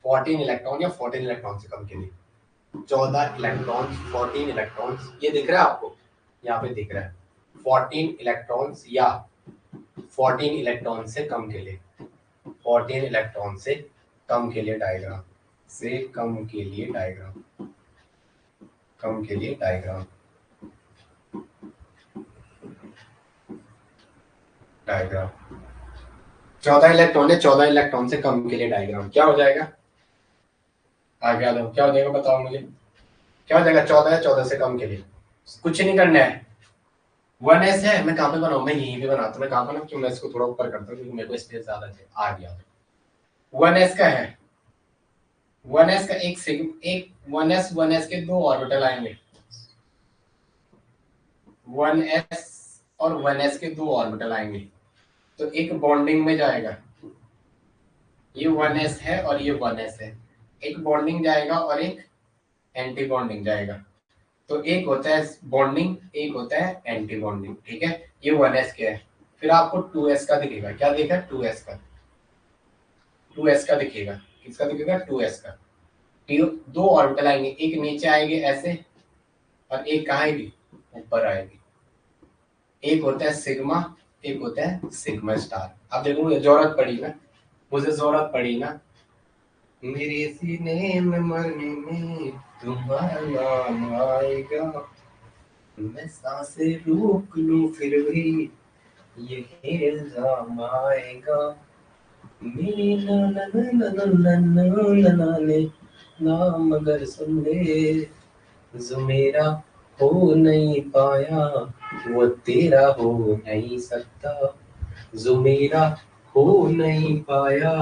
14 इलेक्ट्रॉन या 14 इलेक्ट्रॉन से कम के लिए, 14 इलेक्ट्रॉन्स 14 इलेक्ट्रॉन्स, ये दिख रहा है आपको, यहाँ पे दिख रहा है 14 इलेक्ट्रॉन्स या 14 इलेक्ट्रॉन से कम के लिए, 14 इलेक्ट्रॉन से कम के लिए डायग्राम, से कम के लिए डायग्राम, कम के लिए डायग्राम, डायग्राम 14 इलेक्ट्रॉन है, 14 इलेक्ट्रॉन से कम के लिए डायग्राम क्या हो जाएगा, आगे आ जाओ, क्या हो जाएगा बताओ मुझे, क्या हो जाएगा 14 या 14 से कम के लिए, कुछ नहीं करना है। 1s है, मैं कहाँ पे बनाऊँ, मैं यहीं पे बनाता हूँ, मैं कहाँ पे क्यों, मैं इसको थोड़ा ऊपर करता हूँ क्योंकि मेरे को स्पेस ज्यादा चाहिए, आ गया। 1s का है, 1s का एक एक 1s के दो ऑर्बिटल आएंगे, 1s और 1s के दो ऑर्बिटल आएंगे, तो एक बॉन्डिंग में जाएगा, ये 1s है और ये 1s है, एक बॉन्डिंग जाएगा और एक एंटी बॉन्डिंग जाएगा, तो एक होता है बॉन्डिंग, एक होता है एंटी बॉन्डिंग, ठीक है। ये 1s के है, फिर आपको 2s का दिखेगा, क्या दिखेगा 2s का, 2s का दिखेगा, किसका दिखेगा 2s का, दो ऑर्बिटल आएंगे, एक नीचे आएंगे ऐसे और एक कहाँ आएगी ऊपर आएगी, एक होता है सिग्मा, एक होता है सिग्मा स्टार। अब देखो मुझे जरूरत पड़ी ना, मुझे जरूरत पड़ी ना, मेरे सीने में मरने में तुम्हारा नाम आएगा, मैं सांसें रोक लूं फिर भी ये इल्जाम आएगा, मेरी नाम अगर सुन ले, जो मेरा हो नहीं पाया वो तेरा हो नहीं सकता, जो मेरा हो नहीं पाया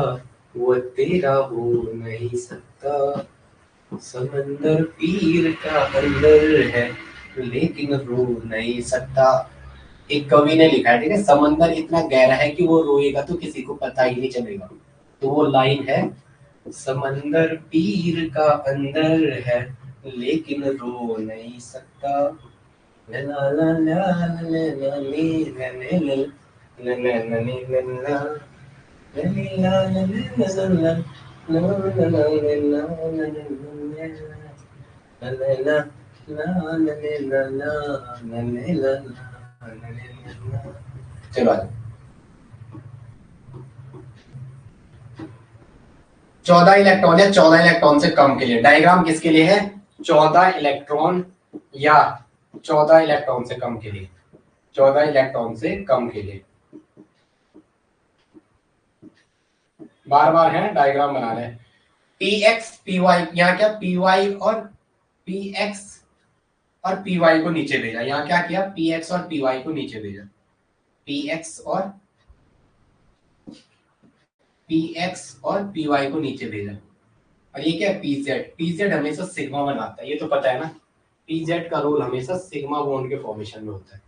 वो तेरा हो नहीं सकता, समंदर पीर का अंदर है लेकिन रो नहीं सकता। एक कवि ने लिखा है, ठीक है, समंदर इतना गहरा है कि वो रोएगा तो किसी को पता ही नहीं चलेगा, तो वो लाइन है, समंदर पीर का अंदर है लेकिन रो नहीं सकता, ला ला ला ला ला ला चलो 14 इलेक्ट्रॉन या 14 इलेक्ट्रॉन से कम के लिए डायग्राम किसके लिए है, 14 इलेक्ट्रॉन या 14 इलेक्ट्रॉन से कम के लिए, 14 इलेक्ट्रॉन से कम के लिए, बार बार है डायग्राम बना रहे हैं, px py, यहाँ क्या py और px और py को नीचे भेजा, यहाँ क्या किया px और py को नीचे भेजा, px और py को नीचे भेजा, और ये क्या pz हमेशा सिग्मा बनाता है, ये तो पता है ना, pz का रोल हमेशा सिग्मा बॉन्ड के फॉर्मेशन में होता है,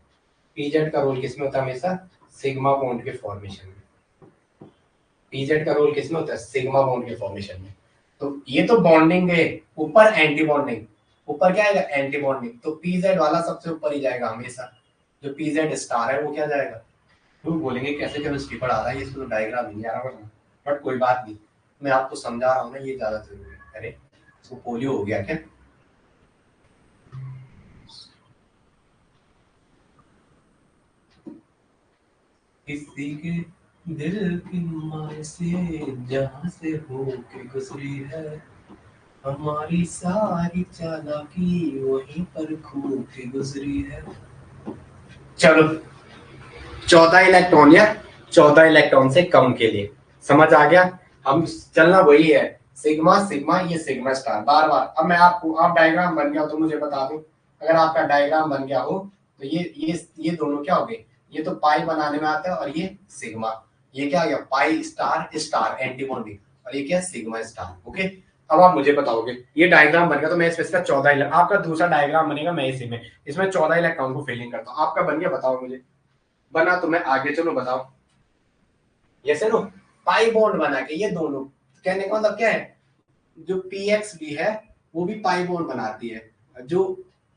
pz का रोल किसमें होता है हमेशा सिग्मा बॉन्ड के फॉर्मेशन में, pz का रोल किसमें होता है सिग्मा बॉन्ड के फॉर्मेशन में, तो ये तो बॉन्डिंग है, ऊपर एंटी बॉन्डिंग, ऊपर क्या आएगा एंटी बॉन्डिंग, तो pz वाला सबसे ऊपर ही जाएगा हमेशा, जो pz स्टार है वो क्या जाएगा, लोग बोलेंगे कैसे केमिस्ट्री पढ़ा रहा है, इसको तो डायग्राम नहीं आ रहा, बट कोई बात नहीं, मैं आपको समझा रहा हूँ ना, ये ज्यादा जरूरी है। अरे इसको पोलियो हो गया क्या, किसी के दिल की मार से जहां से हो के गुजरी है, हमारी सारी चालाकी वहीं पर खो के गुजरी है। चलो 14 इलेक्ट्रॉन या 14 इलेक्ट्रॉन से कम के लिए समझ आ गया, हम चलना वही है सिग्मा सिग्मा, ये सिग्मा स्टार, बार बार। अब मैं आपको, आप डायग्राम बन गया हो तो मुझे बता दो, अगर आपका डायग्राम बन गया हो तो ये दोनों क्या हो गए, ये तो पाई बनाने में आता है, और ये सिग्मा, ये क्या आ गया pi star star anti bonding, और ये क्या सिग्मा स्टार, ओके। अब आप मुझे बताओगे ये डायग्राम बन गया, तो मैं इसमें 14 आपका दूसरा डायग्राम बनेगा, मैं इसी में इसमें 14 इलेक्ट्रॉन को फिलिंग करता हूँ। आपका बन गया, बताओ मुझे। बना तो मैं आगे चलो बताओ। ये नो पाई बॉन्ड बना के ये दोनों, कहने का मतलब क्या है, जो पीएक्स भी है वो भी पाई बॉन्ड बनाती है, जो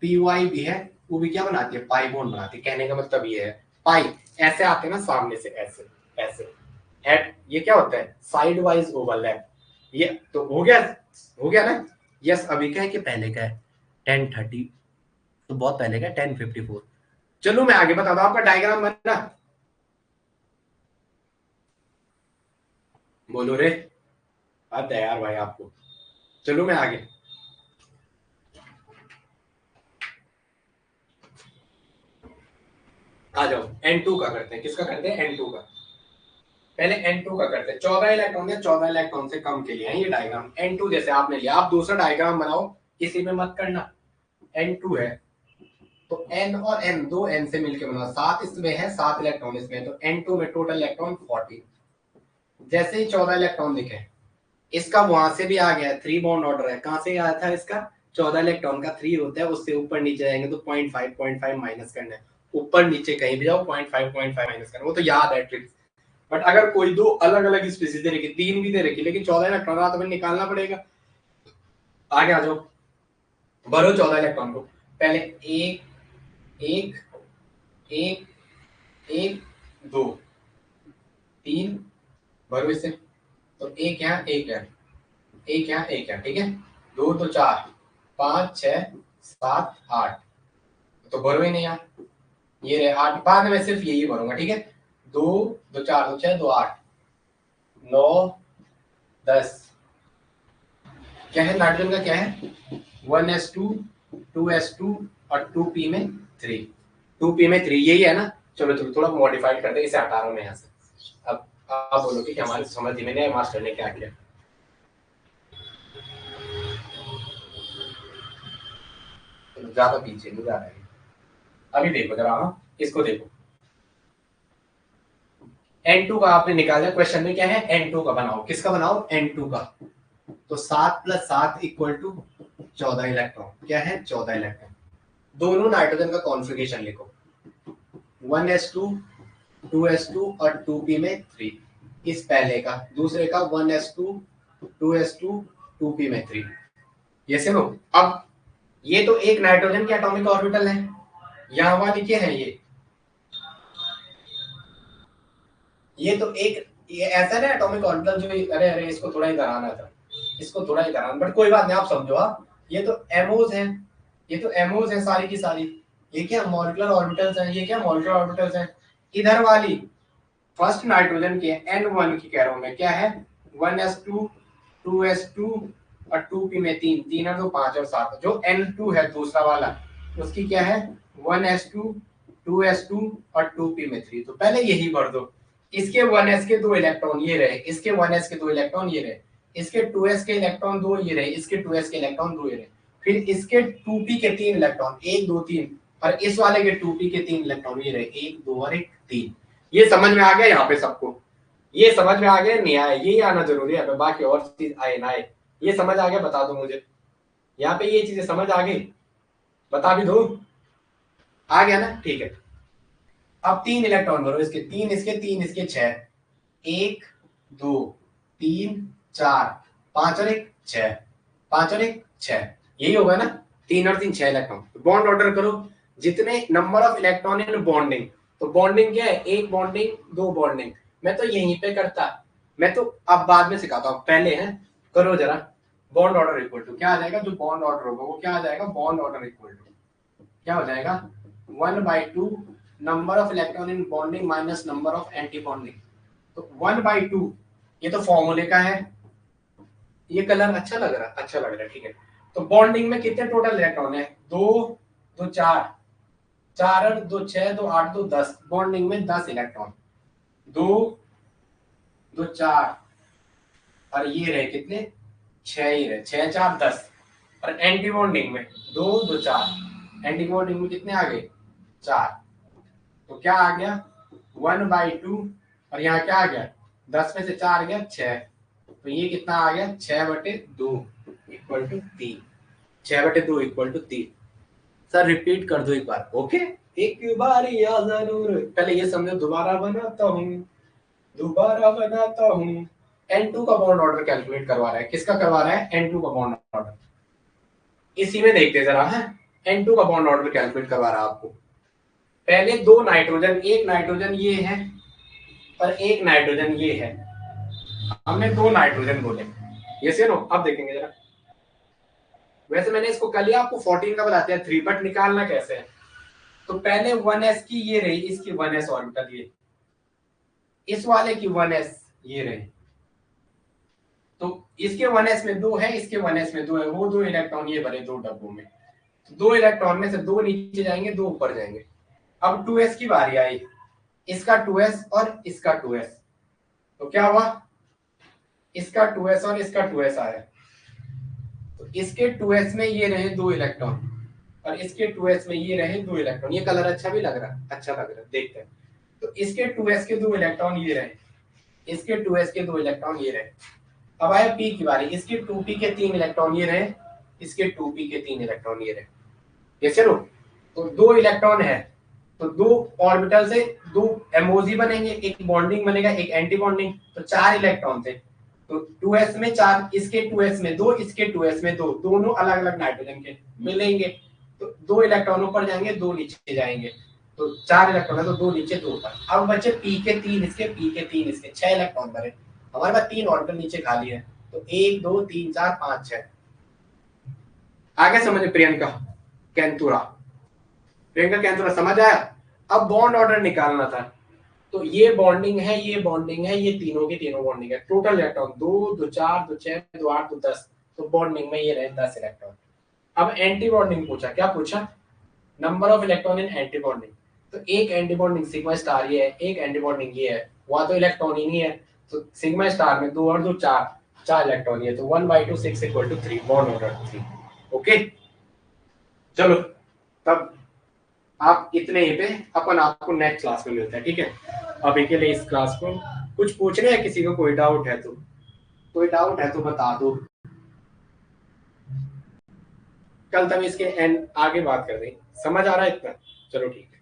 पीवाई भी है वो भी क्या बनाती है, पाई बॉन्ड बनाती है। कहने का मतलब ये है पाई ऐसे आते हैं ना सामने से, ऐसे ऐसे एट, ये क्या होता है साइड वाइज ओवरलैप। ये तो हो गया ना। यस अभी क्या है कि पहले का है 10:30, तो बहुत पहले का 10:54। चलो मैं आगे बता दूं, आपका डायग्राम बना, बोलो रे, आता है यार भाई आपको। चलो मैं आगे, आ जाओ N2 का करते हैं। किसका करते हैं, N2 का। पहले N2 का करते हैं। 14 इलेक्ट्रॉन है, 14 इलेक्ट्रॉन से कम के लिए है ये डायग्राम। N2 जैसे आपने लिया, आप दूसरा डायग्राम बनाओ, किसी में मत करना। N2 है तो N और N, दो N से मिलकर बनाओ। 7 इसमें है, 7 इलेक्ट्रॉन इसमें, तो N2 में टोटल इलेक्ट्रॉन 40। जैसे ही 14 इलेक्ट्रॉन दिखे, इसका वहां से भी आ गया, 3 बॉन्ड ऑर्डर है। कहां से आया था इसका, 14 इलेक्ट्रॉन का 3 होता है, उससे ऊपर नीचे जाएंगे तो 0.5 माइनस करना है। ऊपर नीचे कहीं भी जाओ 0.5 माइनस करना, वो तो याद है ट्रिक्स। बट अगर कोई दो अलग अलग स्पीसीज दे रखी, 3 भी दे रखी, लेकिन 14 इलेक्ट्रॉन तो हमें निकालना पड़ेगा। आगे आ जाओ, भरो 14 इलेक्ट्रॉन को। पहले एक एक एक एक दो तीन, भरो इससे। तो एक यहाँ एक यहाँ, एक यहाँ एक यहाँ, ठीक है। 2 तो 4, 5 6 7 8, तो भरो ही नहीं यार, ये रहे 8। बाद में सिर्फ यही भरूंगा, ठीक है। 2 2 4 2 6 2 8 9 10। क्या है नाइट्रोजन का, क्या है 1s2 2s2 और 2p में 3, 2p में 3, यही है ना। चलो चलो थोड़ा मॉडिफाइड करते हैं, इसे हटा रहा हूं मैं यहाँ से। अब आप बोलो कि हमारी समझ में नहीं, मास्टर ने क्या किया। ज्यादा पीछे नहीं जा रहा है, अभी देखो जरा, हाँ इसको देखो। N2 का आपने निकाला, क्वेश्चन में क्या है N2 का बनाओ। किसका बनाओ, N2 का। तो 7 + 7 = 14 इलेक्ट्रॉन। क्या है 14 इलेक्ट्रॉन। दोनों नाइट्रोजन का कॉन्फ़िगरेशन लिखो, 1s2 2s2 और 2p में 3। इस पहले का, दूसरे का 1s2 2s2 2p में 3। ये सुनो, अब ये तो एक नाइट्रोजन की एटॉमिक ऑर्बिटल है, यहां वाली क्या है, ये तो एक, ये ऐसा ना एटॉमिक ऑर्बिटल जो, अरे अरे इसको थोड़ा इधर आना था, इसको थोड़ा इधर आना, बट कोई बात नहीं, आप समझो। आप ये तो एमओज है, ये तो एमओज है सारी की सारी। ये क्या मॉलिक्यूलर ऑर्बिटल्स हैं, ये क्या मॉलिक्यूलर ऑर्बिटल्स हैं। इधर वाली फर्स्ट नाइट्रोजन की N1 की कह रहा हूं मैं, क्या है 1s2 2s2 और 2p में 3, 3 और 2 5 और 7। जो N2 है दूसरा वाला, उसकी क्या है 1s2 2s2 और 2p में 3। तो पहले यही भर दो। इसके 1s के 2 इलेक्ट्रॉन ये रहे, इसके 1s के 2 इलेक्ट्रॉन ये रहे, इसके 2s के इलेक्ट्रॉन 2 ये रहे, इसके 2s के इलेक्ट्रॉन 2 ये रहे, फिर इसके 2p के 3 इलेक्ट्रॉन 1 2 3, और इस वाले के 2p के 3 इलेक्ट्रॉन ये रहे, 1 2 और 1 3। ये समझ में आ गया यहाँ पे सबको, ये समझ में आ गया, नहीं आया ये आना जरूरी है, बाकी और चीज आए ना आए, ये समझ आ गया बता दो मुझे। यहाँ पे ये चीजें समझ आ गई, बता भी दो, आ गया ना, ठीक है। अब 3 इलेक्ट्रॉन भरो, इसके 3 इसके 3 इसके 6, 1 2 3 4 5 और 1 6, 5 और 1 6, यही होगा ना। 3 और 3 6 इलेक्ट्रॉन। बॉन्ड ऑर्डर करो, जितने number of electron in bonding. तो बॉन्डिंग क्या है, एक बॉन्डिंग 2 बॉन्डिंग। मैं तो यहीं पे करता, मैं तो अब बाद में सिखाता हूँ, पहले है करो जरा। बॉन्ड ऑर्डर इक्वल टू क्या आ जाएगा, जो बॉन्ड ऑर्डर होगा वो क्या आ जाएगा, बॉन्ड ऑर्डर इक्वल टू क्या हो जाएगा 1/2 number of electron in bonding minus number of anti bonding. तो 1/2, ये तो फॉर्मूले का है। ये कलर अच्छा लग रहा है, अच्छा लग रहा है, ठीक है। तो बॉन्डिंग में कितने टोटल इलेक्ट्रॉन है, 2 2 4, 4 और 2 6 2 8 2 10, बॉन्डिंग में 10 इलेक्ट्रॉन, 2 2 4 और ये रहे कितने 6 ही रहे, 6 4 10। और एंटी बॉन्डिंग में 2 2 4, एंटी बॉन्डिंग में कितने आ गए 4। तो क्या आ गया 1/2, और यहाँ क्या आ गया 10 में से 4 गया 6, तो ये कितना आ गया 6/2। Equal to 3, 6/2 equal to 3। Sir repeat कर दो एक बार, ओके। एक बार या जरूर, पहले ये समझो, दोबारा बनाता हूँ। N2 का बॉन्ड ऑर्डर कैलकुलेट करवा रहा है, किसका करवा रहा है? N2 का बॉन्ड ऑर्डर। इसी में देखते जरा है, N2 का बॉन्ड ऑर्डर कैलकुलेट करवा रहा है आपको। पहले 2 नाइट्रोजन, एक नाइट्रोजन ये है और एक नाइट्रोजन ये है, हमने 2 नाइट्रोजन बोले, ये से नो। अब देखेंगे जरा, वैसे मैंने इसको कर लिया, आपको 14 का बताते हैं 3, बट निकालना कैसे है। तो पहले 1s की ये रही, इसकी 1s ऑर्बिटल, ये इस वाले की 1s ये रही, तो इसके 1s में 2 है, इसके 1s में 2 है, वो 2 इलेक्ट्रॉन ये भरे 2 डब्बों में। तो 2 इलेक्ट्रॉन में से 2 नीचे जाएंगे, 2 ऊपर जाएंगे। अब 2s की बारी आई, इसका 2s और इसका 2s, तो क्या हुआ? इसका 2s और इसका 2s आया, तो इसके 2s में ये रहे 2 इलेक्ट्रॉन और इसके 2s में ये रहे 2 इलेक्ट्रॉन। ये कलर अच्छा भी लग रहा है, अच्छा लग रहा है, देखते हैं। तो इसके 2s के 2 इलेक्ट्रॉन ये रहे, इसके 2s के 2 इलेक्ट्रॉन ये रहे। अब आया p की बारी, इसके 2p के 3 इलेक्ट्रॉन ये रहे, इसके 2p के 3 इलेक्ट्रॉन ये रहे, ये चलो। तो 2 इलेक्ट्रॉन है, तो 2 ऑर्बिटल से 2 एमओजी बनेंगे, एक बॉन्डिंग बनेगा, एक एंटी बॉन्डिंग, तो 4 इलेक्ट्रॉन थे। तो 2s में 4, इसके 2s में 2, इसके 2s में 2, दोनों अलग अलग नाइट्रोजन के मिलेंगे, तो 2 इलेक्ट्रॉन ऊपर जाएंगे, 2 नीचे जाएंगे, तो 4 इलेक्ट्रॉन है, तो 2 नीचे 2 ऊपर। अब बचे p के 3 इसके, p के 3 इसके, 6 इलेक्ट्रॉन भरे। हमारे पास 3 ऑर्बिटल नीचे खाली है, तो 1 2 3 4 5 6। आगे समझे प्रियंका कैंतुरा, प्रियंका कैंतुरा समझ आया? अब बॉन्ड ऑर्डर निकालना था, तो ये बॉन्डिंग है, ये बॉन्डिंग है, ये तीनों की तीनों बॉन्डिंग है। टोटल इलेक्ट्रॉन 2 2 4 2 6 2 8 2 10, तो बॉन्डिंग में ये रहे 10 इलेक्ट्रॉन। अब एंटी बॉन्डिंग पूछा, क्या पूछा? Number of electron in anti bonding. तो एक एंटी बॉन्डिंग सिग्मा स्टार ये है, एक एंटी बॉन्डिंग ये है, वहां तो इलेक्ट्रॉन ही नहीं है, तो सिग्मा स्टार में 2 और 2 4, 4 इलेक्ट्रॉन ये, तो 1/2 6 equal to 3, bond order 3। Okay चलो, तब आप इतने ही पे, अपन आपको नेक्स्ट क्लास में मिलते हैं, ठीक है? अभी के लिए इस क्लास को कुछ पूछने है किसी को, कोई डाउट है तो, कोई डाउट है तो बता दो। कल तक इसके एंड आगे बात कर दें, समझ आ रहा है इतना? चलो ठीक है।